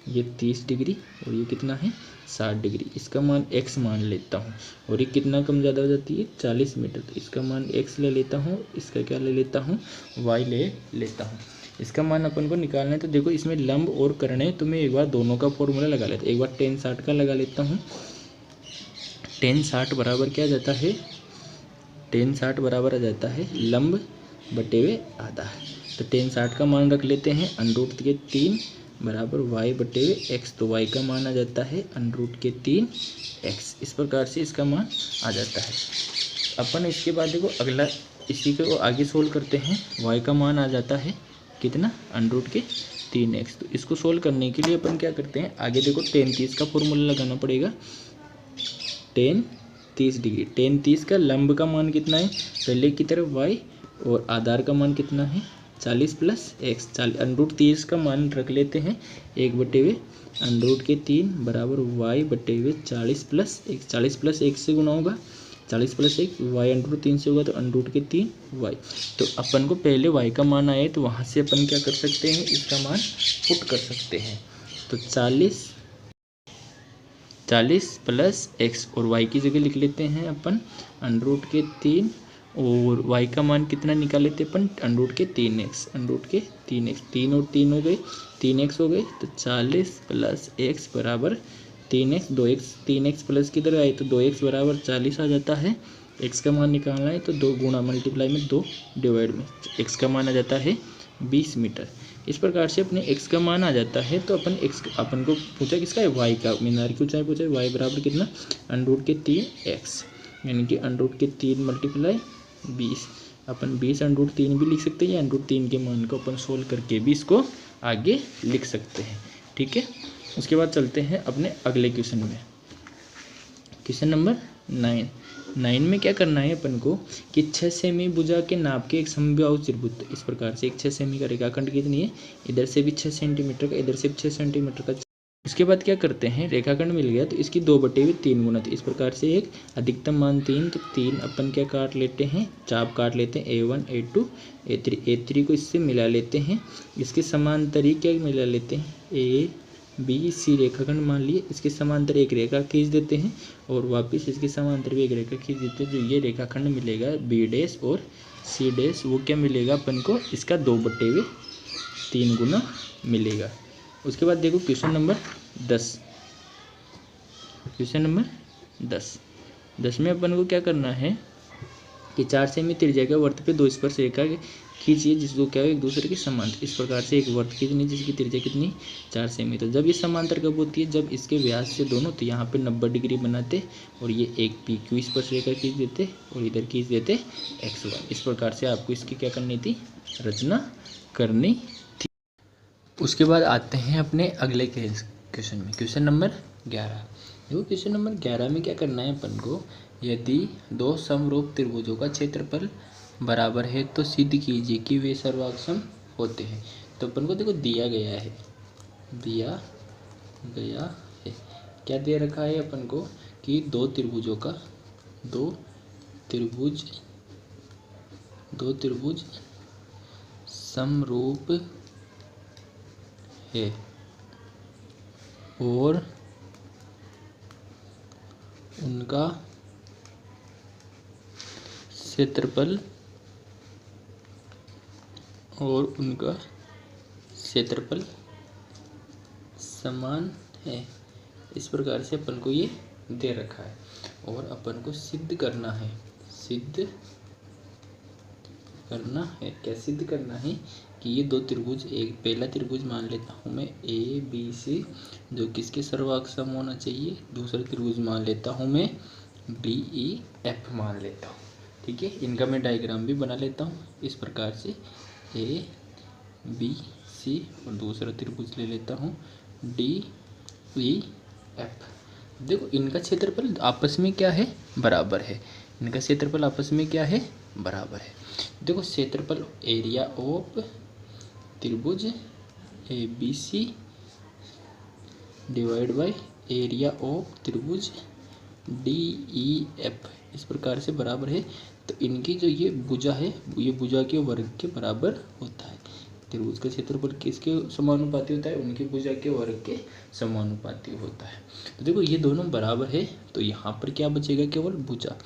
ये 30 डिग्री और ये कितना है 60 डिग्री। इसका मान x मान लेता हूँ और ये कितना कम ज़्यादा हो जाती है 40 मीटर। तो इसका मान x ले लेता हूँ, इसका क्या ले लेता हूँ y ले लेता हूँ। इसका मान अपन को निकालना है। तो देखो इसमें लंब और कर्ण है, तो मैं एक बार दोनों का फॉर्मूला लगा लेता हूँ। एक बार tan 60 का लगा लेता हूँ। tan 60 बराबर क्या जाता है, tan 60 बराबर आ जाता है लंब बटे हुए आधा। तो tan 60 का मान रख लेते हैं √3 बराबर y बटे हुए x। तो y का मान आ जाता है √3x। इस प्रकार से इसका मान आ जाता है। अपन इसके बाद देखो अगला इसी को आगे सोल्व करते हैं। y का मान आ जाता है कितना √3x। तो इसको सोल्व करने के लिए अपन क्या करते हैं, आगे देखो tan 30 का फॉर्मूला लगाना पड़ेगा। tan 30 डिग्री, tan 30 का लंब का मान कितना है पहले की तरफ y और आधार का मान कितना है 40 प्लस x। √30 का मान रख लेते हैं 1/√3 बराबर y बटे हुए 40 प्लस x। 40 प्लस x से गुना होगा, 40 प्लस x y √3 से होगा तो √3y। तो अपन को पहले y का मान आया है तो वहाँ से अपन क्या कर सकते हैं, इसका मान पुट कर सकते हैं। तो 40 प्लस x और y की जगह लिख लेते हैं अपन √3 और y का मान कितना निकाल लेते हैं अपन √3x। 3 और 3 हो गए 3x हो गए। तो 40 प्लस x बराबर 3x। 3x प्लस किधर आए तो 2x बराबर 40 आ जाता है। x का मान निकालना है तो 2 गुणा मल्टीप्लाई में 2 डिवाइड में x का मान आ जाता है 20 मीटर। इस प्रकार से अपने x का मान आ जाता है। तो अपन को पूछा किसका है y का, मीनार की ऊंचाई पूछा y बराबर कितना √3x, यानी कि √3 मल्टीप्लाई 20। अपन 20 √3 भी लिख सकते हैं या √3 के मान को अपन सोल्व करके भी इसको आगे लिख सकते हैं। ठीक है, उसके बाद चलते हैं अपने अगले क्वेश्चन में। क्वेश्चन नंबर 9 में क्या करना है अपन को कि 6 सेमी भुजा के नाप के एक समबाहु त्रिभुज। इस प्रकार से एक 6 सेमी का रेखाखंड कितनी है, इधर से भी 6 सेंटीमीटर का, इधर से भी 6 सेंटीमीटर का। उसके बाद क्या करते हैं, रेखाखंड मिल गया तो इसकी 2/3 गुना। तो इस प्रकार से एक अधिकतम मान 3, तो 3 अपन क्या काट लेते हैं, चाप काट लेते हैं A1 A2 A3। A3 को इससे मिला लेते हैं, इसके समांतरी क्या मिला लेते हैं ABC रेखाखंड मान लिए। इसके समांतर एक रेखा खींच देते हैं और वापस इसके समांतर भी एक रेखा खींच देते हैं। जो ये रेखाखंड मिलेगा B' और C' वो क्या मिलेगा अपन को, इसका 2/3 गुना मिलेगा। उसके बाद देखो क्वेश्चन नंबर 10। क्वेश्चन नंबर 10 में अपन को क्या करना है कि 4 सेमी त्रिज्या के वर्त पे 2 स्पर्श रेखा खींचिए जिसको क्या है एक दूसरे के समांतर। इस प्रकार से एक वर्त खींचनी जिसकी त्रिज्या कितनी 4 सेमी। तो जब ये समांतर कब होती है, जब इसके व्यास से दोनों, तो यहाँ पे 90 डिग्री बनाते और ये एक PQ स्पर्श रेखा खींच देते और इधर खींच देते XY। इस प्रकार से आपको इसकी क्या करनी थी, रचना करनी थी। उसके बाद आते हैं अपने अगले क्वेश्चन में, क्वेश्चन नंबर 11। देखो क्वेश्चन नंबर 11 में क्या करना है अपन को, यदि 2 समरूप त्रिभुजों का क्षेत्रफल बराबर है तो सिद्ध कीजिए कि वे सर्वाक्षम होते हैं। तो अपन को देखो दिया गया है क्या दे रखा है अपन को कि दो त्रिभुज समरूप है और उनका क्षेत्रफल समान है। इस प्रकार से अपन को ये दे रखा है और अपन को सिद्ध करना है। क्या सिद्ध करना है कि ये दो त्रिभुज, एक पहला त्रिभुज मान लेता हूँ मैं ABC जो किसके सर्वाक्षम होना चाहिए, दूसरा त्रिभुज मान लेता हूँ मैं DEF मान लेता हूँ। ठीक है, इनका मैं डायग्राम भी बना लेता हूँ। इस प्रकार से ABC और दूसरा त्रिभुज ले लेता हूँ DEF। देखो इनका क्षेत्रफल आपस में क्या है, बराबर है। इनका क्षेत्रफल आपस में क्या है, बराबर है। देखो क्षेत्रफल एरिया ऑफ त्रिभुज ABC divide by area of त्रिभुज DEF इस प्रकार से बराबर है। तो इनकी जो ये भुजा है, ये भुजा के वर्ग के बराबर होता है। त्रिभुज का क्षेत्रफल किसके समानुपाती होता है? उनकी भुजा के वर्ग के समानुपाती होता है। तो देखो ये दोनों बराबर है, तो यहाँ पर क्या बचेगा? केवल भुजा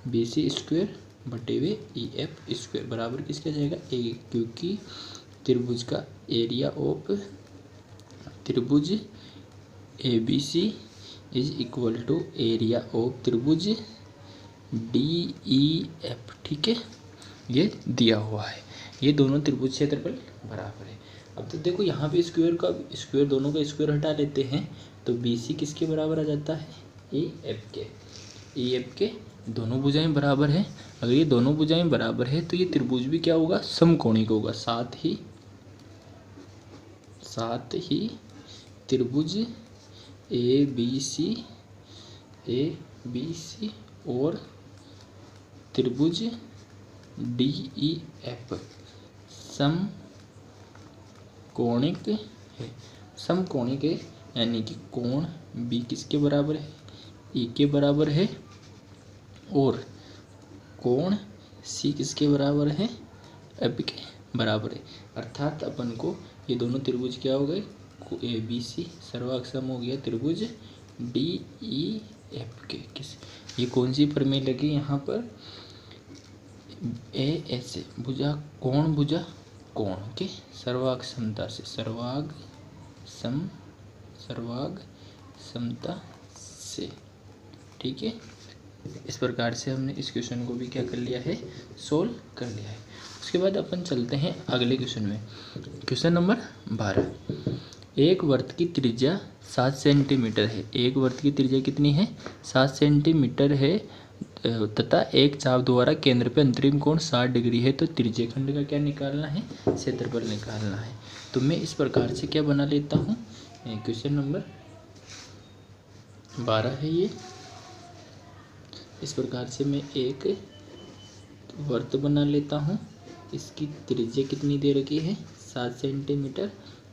BC स्क्वायर बटे हुए EF स्क्वायर बराबर किसका जाएगा? ए, क्योंकि त्रिभुज का एरिया ऑफ त्रिभुज ABC is equal to area of त्रिभुज DEF। ठीक है, ये दिया हुआ है। ये दोनों त्रिभुज क्षेत्रफल बराबर है। अब तो देखो यहाँ पे स्क्वायर दोनों का स्क्वायर हटा लेते हैं तो BC किसके बराबर आ जाता है? EF के। EF के दोनों भुजाएं बराबर हैं। अगर ये दोनों भुजाएं बराबर है तो ये त्रिभुज भी क्या होगा? समकोणिक होगा। साथ ही त्रिभुज ABC और त्रिभुज DEF समकोणिक है। समकोणिक है यानी कि कोण B किसके बराबर है? E के बराबर है और कोण C किसके बराबर है? F के बराबर है। अर्थात अपन को ये दोनों त्रिभुज क्या हो गए? ABC सर्वाक्षम हो गया त्रिभुज DEF के। ये कौन सी प्रमेय लगी यहाँ पर? ऐसे भुजा कोण के सर्वाग समता से। ठीक है, इस प्रकार से हमने इस क्वेश्चन को भी क्या कर लिया है? सोल्व कर लिया है। उसके बाद अपन चलते हैं अगले क्वेश्चन में। Question number 12। एक वृत्त की त्रिज्या 7 सेंटीमीटर है। एक वृत्त की त्रिज्या कितनी है? 7 सेंटीमीटर है तथा एक चाप द्वारा केंद्र पे अंतरिम कोण 60 डिग्री है। तो त्रिज्य खंड का क्या निकालना है? क्षेत्रफल निकालना है। तो मैं इस प्रकार से क्या बना लेता हूँ? क्वेश्चन नंबर 12 है ये। इस प्रकार से मैं एक वृत्त बना लेता हूँ। इसकी त्रिज्या कितनी दे रखी है? 7 सेंटीमीटर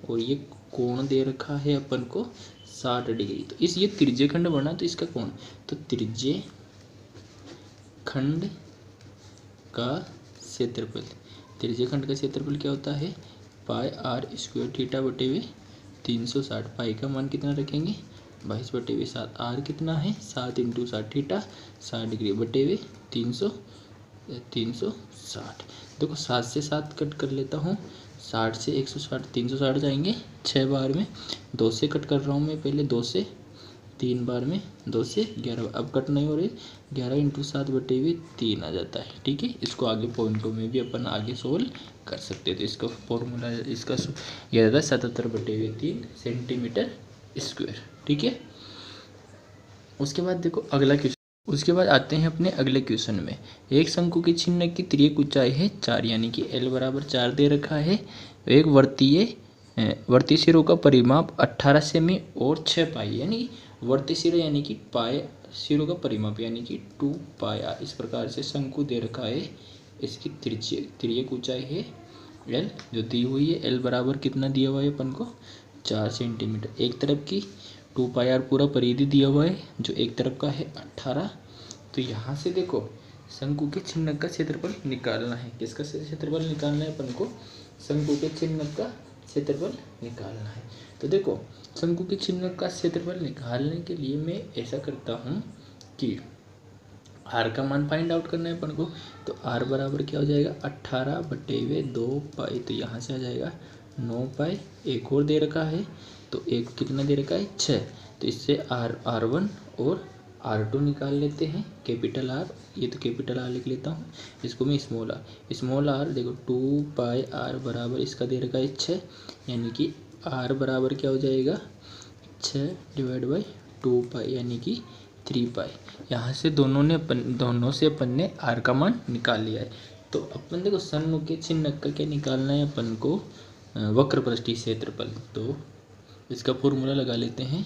और ये कोण दे रखा है अपन को 60 डिग्री। तो ये त्रिज्य खंड बना तो इसका कोण, तो त्रिज्य खंड का क्षेत्रफल, त्रिज्य खंड का क्षेत्रफल क्या होता है? पाई r स्क्वायर थीटा बटे हुए 360। पाई का मान कितना रखेंगे? 22 बटे हुए 7। r कितना है? 7 × 60 थीटा 60 डिग्री बटे हुए 360। देखो 7 से 7 कट कर लेता हूँ। 60 से 160 360 जाएंगे 6 बार में। 2 से कट कर रहा हूँ मैं पहले, 2 से 3 बार में, 2 से 11। अब कट नहीं हो रही, 11 × 7 बटे हुए 3 आ जाता है। ठीक है, इसको आगे पॉइंटों में भी अपन आगे सोल्व कर सकते हैं। तो इसका फॉर्मूला इसका यह रहता है 77 बटे हुए 3 सेंटीमीटर स्क्वायर। ठीक है, उसके बाद देखो अगला क्वेश्चन। उसके बाद आते हैं अपने अगले क्वेश्चन में। एक शंकु के चिन्ह की तिर्यक ऊंचाई है 4 यानी कि L बराबर 4 दे रखा है। एक वर्तीय सिरों का परिमाप 18 सेमी और 6 पाई यानी वर्तीय सिरा यानी कि पाई सिरों का परिमाप यानी कि 2 पाई r। इस प्रकार से शंकु दे रखा है। इसकी तिर्यक ऊंचाई है L जो दी हुई है। L बराबर कितना दिया हुआ है अपन को? 4 सेंटीमीटर। एक तरफ की 2 पाई r पूरा परिधि दिया हुआ है जो एक तरफ का है 18। तो यहाँ से देखो शंकु के चिन्ह का क्षेत्रफल निकालना है। किसका क्षेत्रफल निकालना है अपन को? शंकु के चिन्ह का क्षेत्रफल निकालना है। तो देखो शंकु के चिन्ह का क्षेत्रफल निकालने के लिए मैं ऐसा करता हूँ कि r का मान फाइंड आउट करना है अपन को। तो r बराबर क्या हो जाएगा? 18 बटे हुए 2 पाई। तो यहाँ से आ जाएगा 9 पाई। एक और दे रखा है तो एक कितना दे रखा है? 6। तो इससे r1 और r2 निकाल लेते हैं। कैपिटल R, ये तो कैपिटल R लिख लेता हूँ, इसको मैं स्मॉल r देखो 2 पाई r बराबर इसका दे रखा है 6 यानी कि r बराबर क्या हो जाएगा? 6 / 2 पाई यानी कि 3 पाई। यहाँ से दोनों से अपन ने r का मान निकाल लिया है। तो अपन देखो शंकु के चिन्ह का क्या निकालना है अपन को? वक्र पृष्ठीय क्षेत्रफल। तो इसका फॉर्मूला लगा लेते हैं।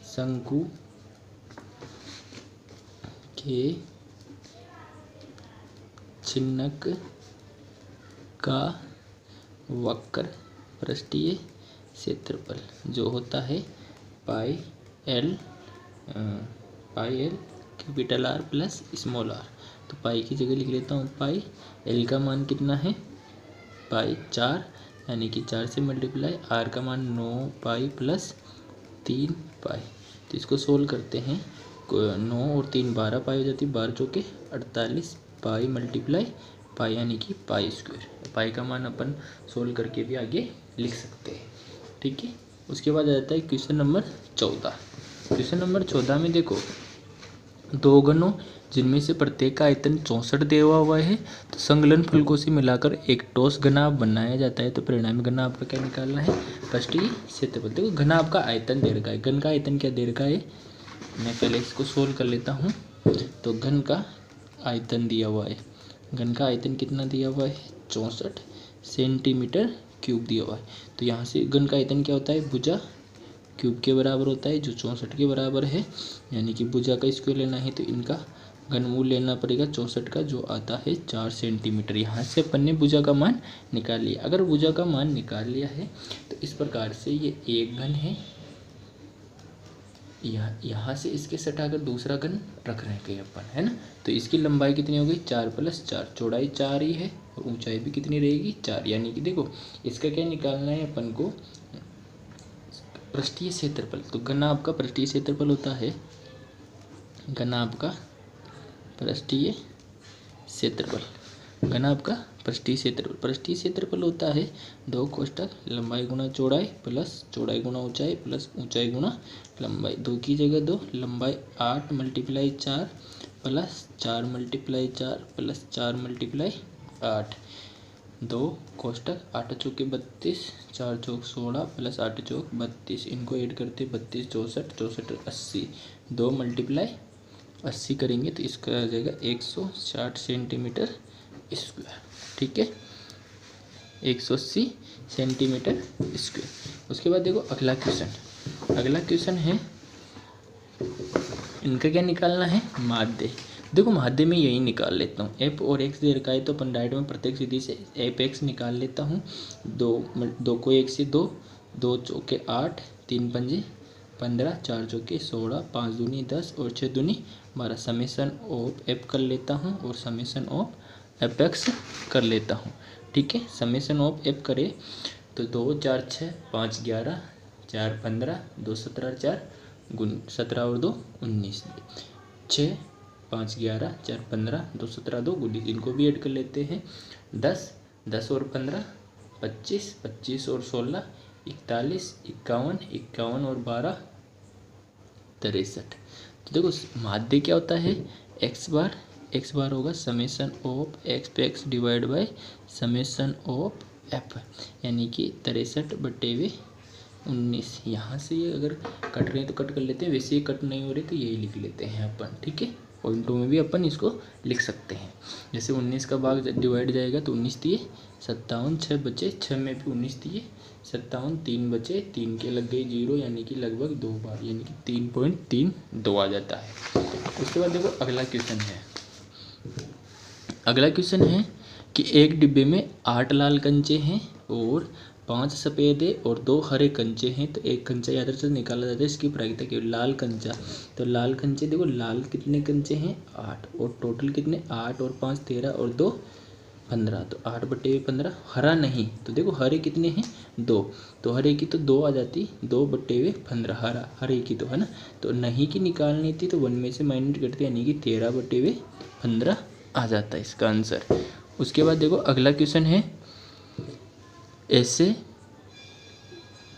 शंकु के चिन्ह का वक्र पृष्ठीय क्षेत्रफल जो होता है pi L capital R plus small r। तो पाई की जगह लिख लेता हूँ पाई। एल का मान कितना है? पाई 4 यानी कि 4 से मल्टीप्लाई, आर का मान 9 पाई प्लस 3 पाई। तो इसको सोल्व करते हैं, 9 और 3 12 पाई हो जाती है, 12 चौके 48 पाई मल्टीप्लाई पाई यानी कि पाई स्क्वायर। पाई का मान अपन सोल्व करके भी आगे लिख सकते हैं, ठीक है। उसके बाद आ जाता है क्वेश्चन नंबर 14। क्वेश्चन नंबर 14 में देखो, दो घनों जिनमें से प्रत्येक का आयतन 64 दिया हुआ है, तो संकलन फलकों से मिलाकर एक ठोस घनाभ बनाया जाता है। तो परिणामी घनाभ का क्या निकालना है, पृष्ठीय क्षेत्रफल। देखो घनाभ का आयतन दे रखा है, घन का आयतन क्या दे रखा है, मैं पहले इसको सोल्व कर लेता हूँ। तो घन का आयतन दिया हुआ है, घन का आयतन कितना दिया हुआ है, 64 सेंटीमीटर क्यूब दिया हुआ है। तो यहाँ से घन का आयतन क्या होता है, भुजा क्यूब के बराबर होता है, जो 64 के बराबर है। यानी कि भुजा का स्क्वायर लेना है तो इनका घनमूल लेना पड़ेगा 64 का, जो आता है 4 सेंटीमीटर। यहाँ से अपन ने भुजा का मान निकाल लिया। अगर भुजा का मान निकाल लिया है तो इस प्रकार से ये एक घन है, यहाँ से इसके सटाकर दूसरा घन रख रहे हैं अपन, है ना। तो इसकी लंबाई कितनी हो गई, 4 + 4, चौड़ाई 4 ही है और ऊंचाई भी कितनी रहेगी, 4। यानी कि देखो इसका क्या निकालना है अपन को, पृष्ठीय क्षेत्रफल। तो घनाभ का पृष्ठीय क्षेत्रफल होता है, घनाभ का पृष्ठीय क्षेत्रफल, घनाभ का पृष्ठीय क्षेत्रफल, पृष्ठीय क्षेत्रफल होता है 2 कोष्ठक लंबाई गुना चौड़ाई प्लस चौड़ाई गुना ऊंचाई प्लस ऊंचाई गुना लंबाई। 2 की जगह 2, लंबाई 8 × 4 प्लस 4 × 4 प्लस 4 × 8, 2 कोष्ठक 8 चौके 32, 4 चौक 16 प्लस 8 चौक 32, इनको ऐड करते 32 64 64 80, 2 × 80 करेंगे तो इसका आ जाएगा 160 सेंटीमीटर स्क्वायर, ठीक है, 180 सेंटीमीटर स्क्वायर। उसके बाद देखो अगला क्वेश्चन, अगला क्वेश्चन है, इनका क्या निकालना है, माध्य। देखो माध्य में यही निकाल लेता हूँ, एफ और एक्स दे रखा है तो अपन डायरेक्ट में प्रत्येक विधि से एफ एक्स निकाल लेता हूँ। 2 को 1 से 2, 2 चौके 8, 3 पंजे 15, 4 चौके 16, 5 दूनी 10 और 6 दूनी 12। समेसन ऑफ एफ कर लेता हूँ और समेसन ऑफ एफ एक्स कर लेता हूँ, ठीक है। समेसन ऑफ एफ करे तो 2 4 6 5 11 4 15 2 17 4 17 और 2 19, 6 5 11 4 15 2 17 2 19, इनको भी ऐड कर लेते हैं। 10 10 और 15 25, 25 और 16 41, 51 51 और 12 63। तो देखो माध्य क्या होता है, एक्स बार होगा समेसन ऑफ एक्स पे x divide by summation of F, यानी कि 63/19। यहाँ से ये अगर कट रहे हैं तो कट कर लेते हैं, वैसे ये कट नहीं हो रही तो यही लिख लेते हैं अपन, ठीक है। पॉइंट 2 में भी अपन इसको लिख सकते हैं, जैसे 19 का भाग डिवाइड जाएगा तो 19 दिए 57, 6 बचे 6 में भी 19 दिए 57, 3 बचे 3 के लग गई 0, यानी कि लगभग 2 बार, यानी कि 3.32 आ जाता है। उसके बाद देखो अगला क्वेश्चन है, अगला क्वेश्चन है कि एक डिब्बे में 8 लाल कंचे हैं और 5 सफ़ेद है और 2 हरे कंचे हैं। तो एक कंचा याद से निकाला जाता है, इसकी प्रायिकता क्या, लाल कंचा। तो लाल कंचे देखो, लाल कितने कंचे हैं, 8, और टोटल कितने, 8 और 5 13 और 2 15, तो 8/15। हरा नहीं, तो देखो हरे कितने हैं, 2, तो हरे की तो 2 आ जाती, 2/15 हरा, हरे की तो, है ना। तो नहीं की निकालनी थी तो 1 में से माइनस करते, यानी कि 13/15 आ जाता है इसका आंसर। उसके बाद देखो अगला क्वेश्चन है, ऐसे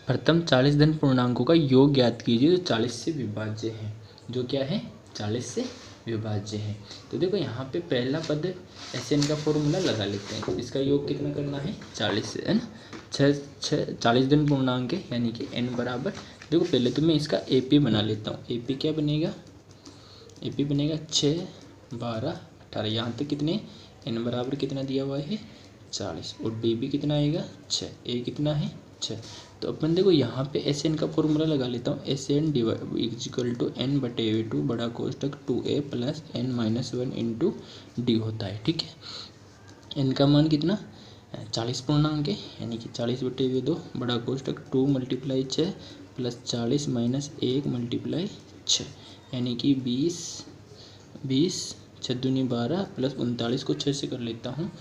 प्रथम 40 धन पूर्णांकों का योग ज्ञात कीजिए जो 40 से विभाज्य है, जो क्या है 40 से विभाज्य है। तो देखो यहाँ पे पहला पद SN का फॉर्मूला लगा लेते हैं, इसका योग कितना करना है 40 से, है ना। 40 धन पूर्णांक है, यानी कि n बराबर, देखो पहले तो मैं इसका AP बना लेता हूँ। AP क्या बनेगा, AP बनेगा 6 12 18, यहाँ तक कितने n बराबर कितना दिया हुआ है 40, और DB कितना आएगा 6, A कितना है 6। तो अपन देखो यहाँ पे SN का फॉर्मूला लगा लेता हूँ, SN = n/2 बड़ा कोष्ठक 2A + n-1 × D होता है, ठीक है। n का मान कितना 40 पूर्णांक है, यानी कि 40/2 बड़ा कोष्ठक 2 × 6 + 40 - 1 × 6, यानी कि 20 6 दूनी 12 प्लस 39 को 6 से कर लेता हूँ,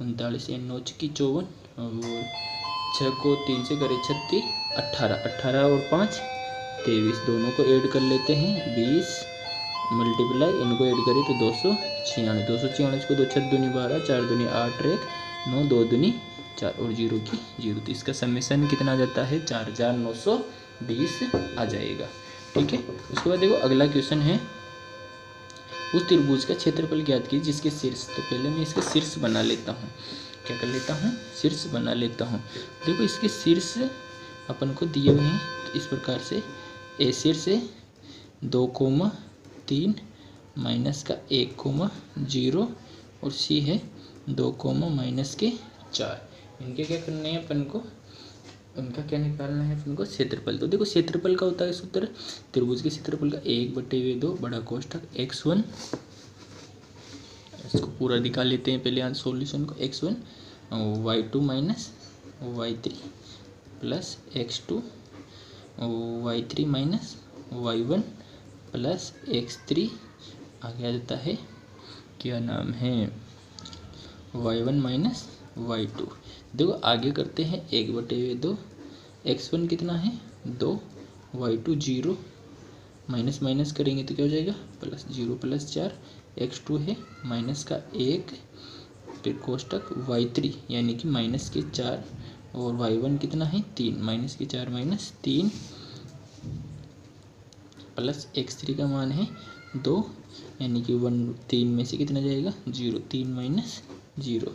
39 9 की 54 और 6 को 3 से करें 36, 18, 18 और 5 23, दोनों को ऐड कर लेते हैं 20 मल्टीप्लाई इनको ऐड करें तो 246, 246 को 2 6 दूनी 12, 4 दूनी 8 और 1 9, 2 दूनी 4 और 0 की 0, तो इसका समेसन कितना आ जाता है 4920 आ जाएगा। ठीक है, उसके बाद देखो अगला क्वेश्चन है, उस त्रिभुज का क्षेत्रफल ज्ञात कीजिए जिसके शीर्ष, तो पहले मैं इसके शीर्ष बना लेता हूँ, क्या कर लेता हूँ, शीर्ष बना लेता हूँ। देखो इसके शीर्ष अपन को दिए हुए हैं, तो इस प्रकार से ए शीर्ष है 2,3 माइनस का 1,0 और सी है 2, माइनस के 4। इनके क्या करने हैं अपन को, उनका क्या निकालना है अपन को, क्षेत्रफल। तो देखो क्षेत्रफल का होता है सूत्र त्रिभुज के क्षेत्रफल का 1/2 बड़ा कोष्ठक x1, इसको पूरा निकाल लेते हैं पहले सॉल्यूशन को, x1 y2 minus y3 plus x2 y3 minus y1 plus x3 आगे आ जाता है क्या नाम है y1 माइनस y2। देखो आगे करते हैं 1/2, x1 कितना है 2, y2 0, माइनस माइनस करेंगे तो क्या हो जाएगा प्लस 0 प्लस 4, x2 है माइनस का 1 फिर कोष्टक y3 यानी कि माइनस के 4 और y1 कितना है 3, माइनस के 4 माइनस 3 प्लस x3 का मान है 2 यानी कि 3 में से कितना जाएगा 0, 3 माइनस 0।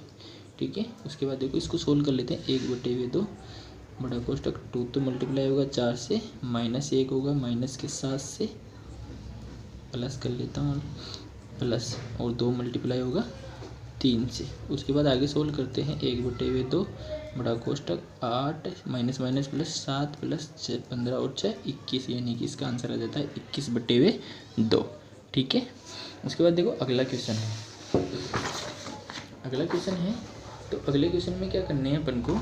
ठीक है, उसके बाद देखो इसको सोल्व कर लेते हैं 1/2 बड़ा कोष्टक 2 तो मल्टीप्लाई होगा 4 से, माइनस 1 होगा माइनस के 7 से, प्लस कर लेता हूँ प्लस और 2 मल्टीप्लाई होगा 3 से। उसके बाद आगे सोल्व करते हैं 1/2 बड़ा कोष्टक 8 माइनस माइनस प्लस 7 प्लस 15 और 6 21 यानी कि इसका आंसर आ जाता है 21/2। ठीक है, उसके बाद देखो अगला क्वेश्चन है, अगला क्वेश्चन है तो अगले क्वेश्चन में क्या करने हैं अपन को,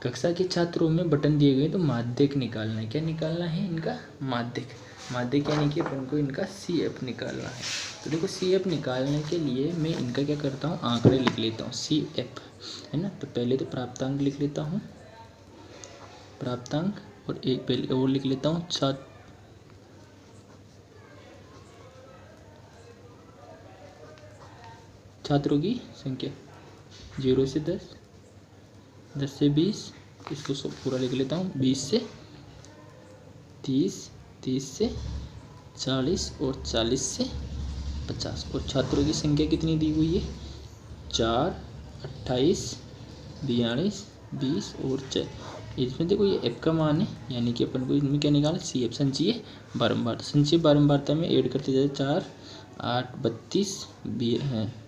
कक्षा के छात्रों में बटन दिए गए तो माध्यक निकालना है। क्या निकालना है इनका माध्यक, माध्यक यानी कि अपन को इनका CF निकालना है। तो देखो CF निकालने के लिए मैं इनका क्या करता हूँ आंकड़े लिख लेता हूँ CF है ना। तो पहले तो प्राप्तांक लिख लेता हूँ, प्राप्तांक और एक पहले और लिख लेता हूँ छात्रों की संख्या 0 से 10, 10 से 20, इसको सब पूरा लिख लेता हूँ 20 से 30, 30 से 40 और 40 से 50। और छात्रों की संख्या कितनी दी हुई है 4, 28, 42, 20 और 6। इसमें देखो ये F का मान है यानी कि अपन को इनमें क्या निकालना CF संचयी बारंबारता, संचयी बारंबारता में ऐड करते जाए 4, 8, 32 है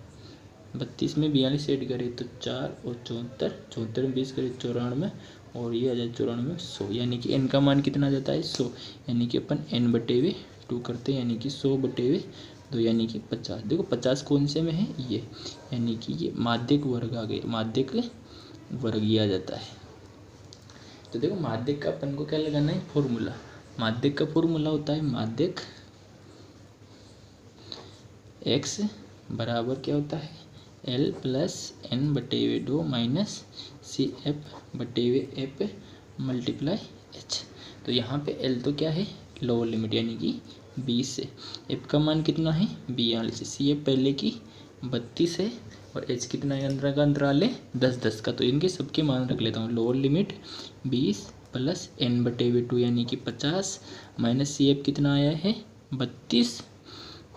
32 में 42 ऐड करें तो 4 और 74, 74 में 20 करें 94 और ये आ जाए 94 100 यानी कि n का मान कितना आ जाता है 100 यानी कि अपन n/2 करते हैं यानी कि 100/2 यानी कि 50। देखो 50 कौन से में है ये यानी कि ये माध्यक वर्ग आ गए, माध्यक वर्ग ये आ जाता है। तो देखो माध्यक का अपन को क्या लगाना है फॉर्मूला, माध्यक का फॉर्मूला होता है माध्यक x बराबर क्या होता है L plus n/2 minus CF/F multiply H। तो यहाँ पे L तो क्या है लोअर लिमिट यानी कि 20 से, F का मान कितना है 42 से, CF पहले की 32 है और H कितना है अंदर का अंतराल है 10-10 का। तो इनके सबके मान रख लेता हूँ, लोअर लिमिट 20 प्लस n/2 यानी कि 50 माइनस CF कितना आया है 32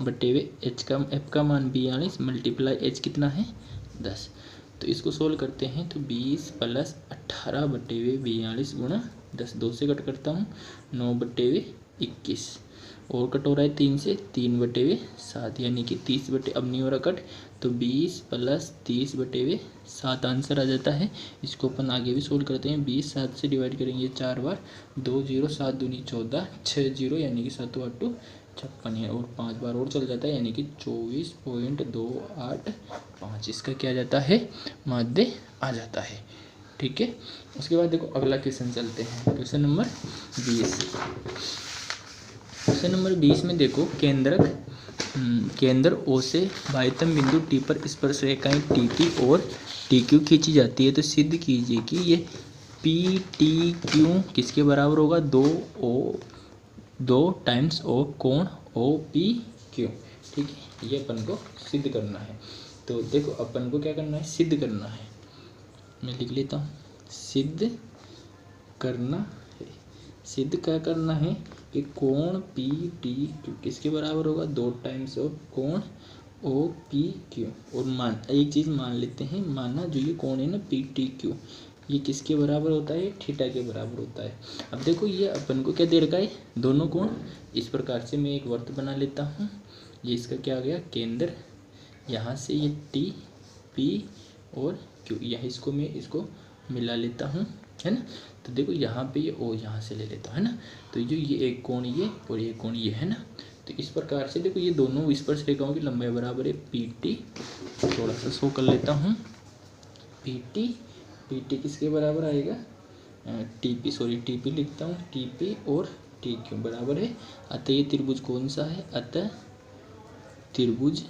बटे H का F का मान 42 मल्टीप्लाई H कितना है 10। तो इसको सोल्व करते हैं तो 20 प्लस 18/42 गुणा 10, 2 से कट करता हूँ 9/21 और कट हो रहा है 3 से 3/7 यानी कि 30 अब नहीं हो रहा कट तो 20 प्लस 30/7 आंसर आ जाता है। इसको अपन आगे भी सोल्व करते हैं, 20 7 से डिवाइड करेंगे 4 बार, 2 0 7 दूनी 14, 6 0 यानी कि 7 8 56 है और 5 बार और चल जाता है यानी कि 24.285 इसका क्या आ जाता है माध्य आ जाता है। ठीक है, उसके बाद देखो अगला क्वेश्चन चलते हैं, क्वेश्चन नंबर 20। क्वेश्चन नंबर 20 में देखो केंद्र O से बाह्यतम बिंदु T पर स्पर्श रेखाएं TT और टी क्यू खींची जाती है तो सिद्ध कीजिए कि ये पी टी क्यू किसके बराबर होगा, दो टाइम्स ओ कोण ओ पी क्यू। ठीक है, ये अपन को सिद्ध करना है। तो देखो अपन को क्या करना है, सिद्ध करना है। मैं लिख लेता हूँ, सिद्ध करना है। सिद्ध क्या करना है कि कोण पी टी क्यू किसके बराबर होगा, 2 टाइम्स ऑफ कोण ओ पी क्यू। और एक चीज़ मान लेते हैं, माना जो ये कोण है ना पी टी क्यू, ये किसके बराबर होता है, थीटा के बराबर होता है। अब देखो ये अपन को क्या दे रखा है, दोनों कोण। इस प्रकार से मैं एक वृत्त बना लेता हूँ। ये इसका क्या आ गया, केंद्र। यहाँ से ये टी पी और क्यू, यहाँ इसको मैं इसको मिला लेता हूँ, है ना। तो देखो यहाँ पे ये ओ यहाँ से ले लेता हूँ, है ना। तो जो ये एक कोण ये और एक कोण ये, है ना। तो इस प्रकार से देखो ये दोनों स्पर्श रेखाओं की लंबाई बराबर है पी टी। थोड़ा सा शो कर लेता हूँ, पी टी किसके बराबर आएगा, टी पी लिखता हूँ, टी पी और टी क्यू बराबर है। अतः ये त्रिभुज कौन सा है, अतः त्रिभुज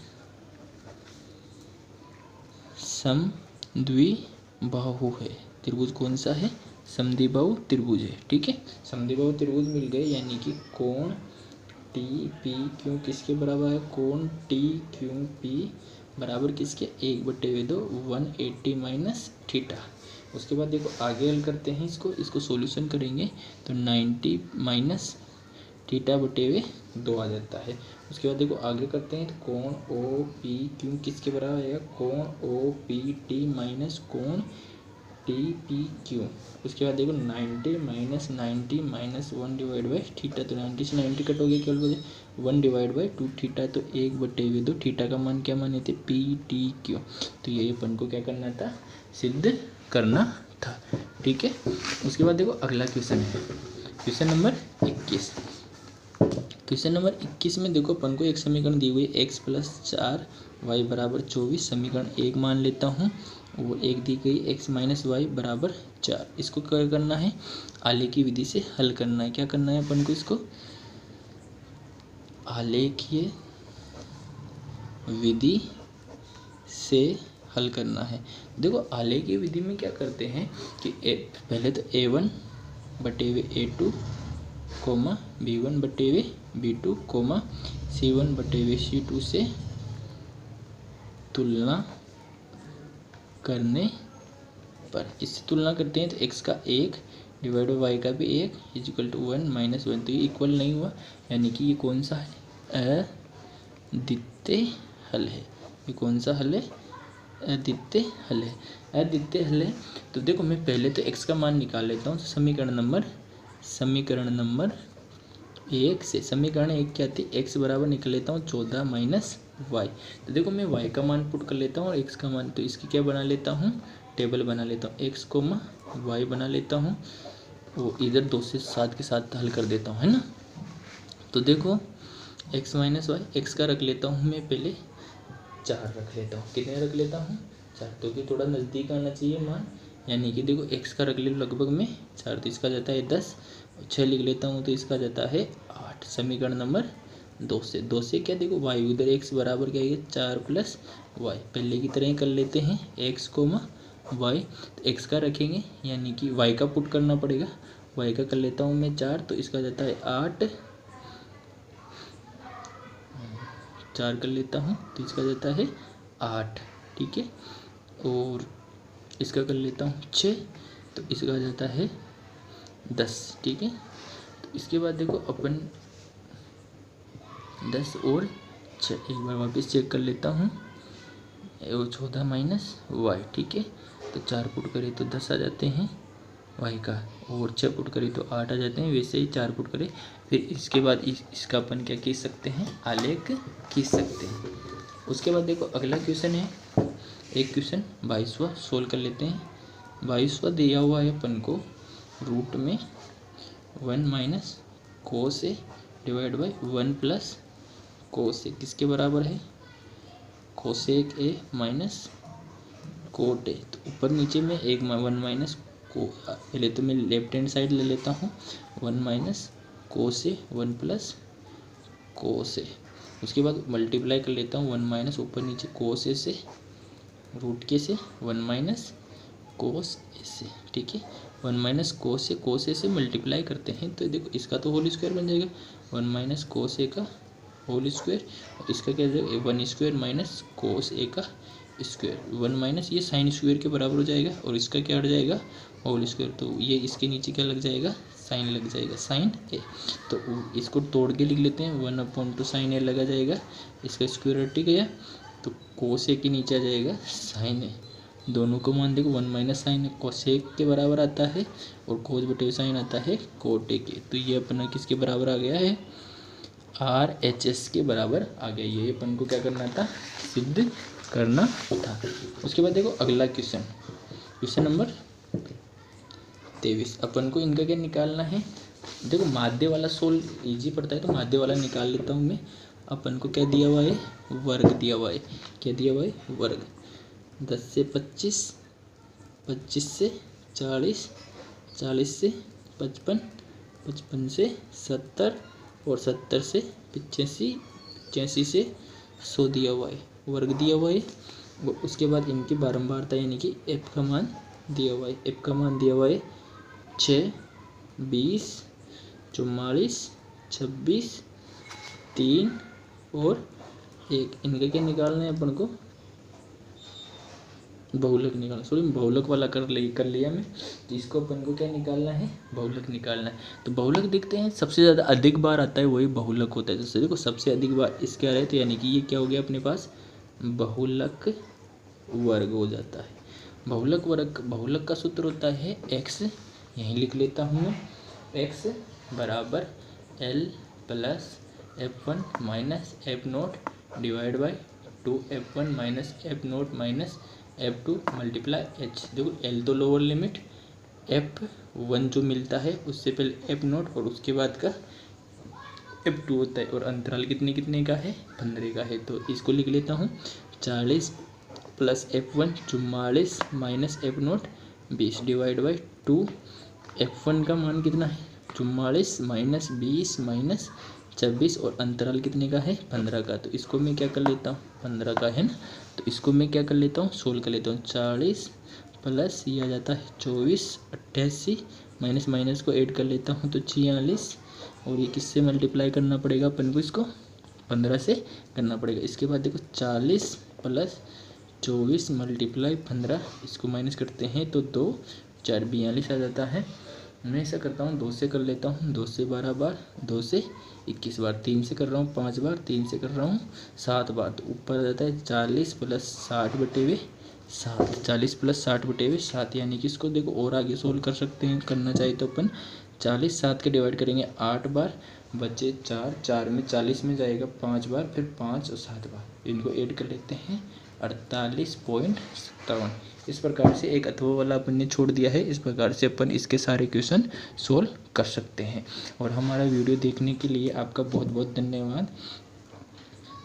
समद्विबाहु है। त्रिभुज कौन सा है, समद्विबाहु त्रिभुज है। ठीक है, समद्विबाहु त्रिभुज मिल गए, यानी कि कोण टी पी क्यू किसके बराबर है, कोण टी क्यू पी बराबर किसके, 1/2 180 माइनस थीटा। उसके बाद देखो आगे हल करते हैं इसको सॉल्यूशन करेंगे तो 90 माइनस थीटा बटे 2 आ जाता है। उसके बाद देखो आगे करते हैं तो कोण ओ पी क्यू किसके बराबर आएगा, कोण ओ पी टी माइनस कोण टी पी क्यू। उसके बाद देखो 90 minus 90 minus 1 divide by theta. तो 90 से 90 कट हो गया, केवल बचे 1 डिवाइड बाई 2 थीटा। तो 1/2 थीटा का मान क्या माने थे, पी टी क्यू। तो ये अपन को क्या करना था, सिद्ध करना था। ठीक है, उसके बाद देखो अगला क्वेश्चन है, क्वेश्चन नंबर 21। क्वेश्चन नंबर 21 में देखो अपन को एक समीकरण दी हुई है, x + 4 y = 24। समीकरण 1 मान लेता हूँ, वो एक दी गई x - y = 4। इसको क्या करना है, आलेखीय विधि से हल करना है। क्या करना है अपन को, इसको आलेखीय विधि से हल करना है। देखो आलेखीय विधि में क्या करते हैं कि पहले तो a1/a2, b1/b2, c1/c2 से तुलना करने पर, इससे तुलना करते हैं तो x का 1 डिवाइड बाई y का भी 1 = 1 - 1। तो ये इक्वल नहीं हुआ, यानी कि ये कौन सा है, अद्वितीय हल है। ये कौन सा हल है, अद्वितीय हल है। अद्वितीय हल है तो देखो मैं पहले तो x का मान निकाल लेता हूँ। समीकरण नंबर 1 से, समीकरण 1 क्या थी, x बराबर निकल लेता हूँ 14 माइनस y। तो देखो मैं y का मान पुट कर लेता हूँ और x का मान, तो इसकी क्या बना लेता हूँ, टेबल बना लेता हूँ, x, y बना लेता हूँ। वो इधर 2 से 7 के साथ हल कर देता हूँ, है ना। तो देखो x - y, x का रख लेता हूँ मैं पहले 4 रख लेता हूँ। कितने रख लेता हूँ, 4। तो कि थोड़ा नज़दीक आना चाहिए मान, यानी कि देखो x का रख ले लगभग में 4, तो इसका जाता है 10। 6 लिख लेता हूँ तो इसका जाता है 8। समीकरण नंबर 2 से क्या, देखो y उधर x बराबर क्या है, 4 + y। पहले की तरह ही कर लेते हैं, x, y। तो x का रखेंगे, यानी कि y का पुट करना पड़ेगा। y का कर लेता हूँ मैं 4, तो इसका जाता है 8। 4 कर लेता हूँ तो इसका जाता है 8। ठीक है, और इसका कर लेता हूँ 6, तो इसका जाता है 10। ठीक है, तो इसके बाद देखो अपन 10 और 6 एक बार वापस चेक कर लेता हूँ, 14 माइनस y। ठीक है, तो 4 पुट करें तो 10 आ जाते हैं y का, और 6 पुट करें तो 8 आ जाते हैं। वैसे ही 4 पुट करें, फिर इसके बाद इसका अपन क्या खींच सकते हैं, आलेख खींच सकते हैं। उसके बाद देखो अगला क्वेश्चन है, एक क्वेश्चन 22वां सोल्व कर लेते हैं। 22वां दिया हुआ है अपन को, रूट में 1 - cos a divide by 1 + cos a किसके बराबर है, cosec a minus cot a। तो ऊपर नीचे में 1 पहले तो मैं लेफ्ट हैंड साइड ले लेता हूँ, 1 - cos a 1 + cos a। उसके बाद मल्टीप्लाई कर लेता हूँ 1 - ऊपर नीचे cos a से रूट के से 1 माइनस कोस ए से, ठीक है। 1 माइनस कोस ए से मल्टीप्लाई करते हैं तो देखो इसका तो होल स्क्वायर बन जाएगा, 1 माइनस कोस ए का होल स्क्वायर, और इसका क्या हो जाएगा 1 स्क्वायर माइनस कोस ए का स्क्वायर, 1 माइनस ये साइन स्क्वायर के बराबर हो जाएगा, और इसका क्या हट जाएगा होल स्क्वायर, तो ये इसके नीचे क्या लग जाएगा साइन लग जाएगा, साइन ए। तो इसको तोड़ के लिख लेते हैं, 1/2 साइन ए लगा जाएगा, इसका स्क्वायर हट गया, तो कोस ए के नीचे आ जाएगा साइन ए। दोनों को मान देखो 1 माइनस साइन कोसेक के बराबर आता है, और कोस बटे साइन आता है कोटे के, तो ये अपना किसके बराबर आ गया है RHS के बराबर आ गया। ये अपन को क्या करना था सिद्ध करना था। उसके बाद देखो अगला क्वेश्चन नंबर 23। अपन को इनका क्या निकालना है, देखो माध्य वाला सोल इजी पड़ता है तो माध्य वाला निकाल लेता हूँ मैं। अपन को क्या दिया हुआ है वर्ग दिया हुआ है, क्या दिया हुआ है वर्ग, 10 से 25, 25 से 40, 40 से 55, 55 से 70 और 70 से 85, 85 से 100 दिया हुआ है, वर्ग दिया हुआ है। उसके बाद इनकी बारंबारता यानी कि f का मान दिया हुआ है, f का मान दिया हुआ है 6, 20, 44, 26, 3 और 1। इनका क्या निकालना है अपन को बहुलक निकालना, सॉरी बहुलक वाला कर लिया मैं, जिसको अपन को क्या निकालना है बहुलक निकालना है। तो बहुलक देखते हैं सबसे ज़्यादा अधिक बार आता है वही बहुलक होता है, जैसे देखो सबसे अधिक बार इसके आ रहे थे यानी कि ये क्या हो गया अपने पास बहुलक वर्ग हो जाता है। बहुलक वर्ग, बहुलक का सूत्र होता है x, यहीं लिख लेता हूँ मैं, x बराबर L plus F1 minus F0 divide by 2F1 minus F0 minus F2 multiply H। देखो L तो लोअर लिमिट, F1 जो मिलता है उससे पहले F0 और उसके बाद का F2 होता है, और अंतराल कितने कितने का है 15 का है। तो इसको लिख लेता हूँ 40 plus F1 44 minus F0 20 divide by 2। F1 का मान कितना है 44 माइनस 20 माइनस 26 और अंतराल कितने का है 15 का। तो इसको मैं क्या कर लेता हूँ 15 का है ना, तो इसको मैं क्या कर लेता हूँ सोल्व कर लेता हूँ। 40 प्लस ये आ जाता है 24, 88 माइनस माइनस को ऐड कर लेता हूँ तो 46, और ये किससे मल्टीप्लाई करना पड़ेगा अपन को, इसको 15 से करना पड़ेगा। इसके बाद देखो 40 प्लस 24 मल्टीप्लाई 15, इसको माइनस करते हैं तो 2 4 42 आ जाता है। मैं ऐसा करता हूँ 2 से कर लेता हूँ, 2 से 12 बार, 2 से 21 बार, 3 से कर रहा हूँ 5 बार, 3 से कर रहा हूँ 7 बार, तो ऊपर आ जाता है 40 प्लस 60 बटे हुए 7, 40 प्लस 60 बटे हुए 7, यानी कि इसको देखो और आगे सोल्व कर सकते हैं, करना चाहिए तो अपन 40 7 के डिवाइड करेंगे 8 बार, बचे 4, 4 में 40 में जाएगा 5 बार, फिर 5 और 7 बार, इनको ऐड कर लेते हैं 48.57। इस प्रकार से एक अथवा वाला अपन ने छोड़ दिया है, इस प्रकार से अपन इसके सारे क्वेश्चन सोल्व कर सकते हैं। और हमारा वीडियो देखने के लिए आपका बहुत बहुत धन्यवाद।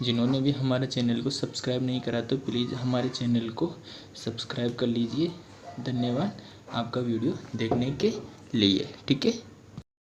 जिन्होंने भी हमारे चैनल को सब्सक्राइब नहीं करा तो प्लीज़ हमारे चैनल को सब्सक्राइब कर लीजिए। धन्यवाद आपका वीडियो देखने के लिए, ठीक है।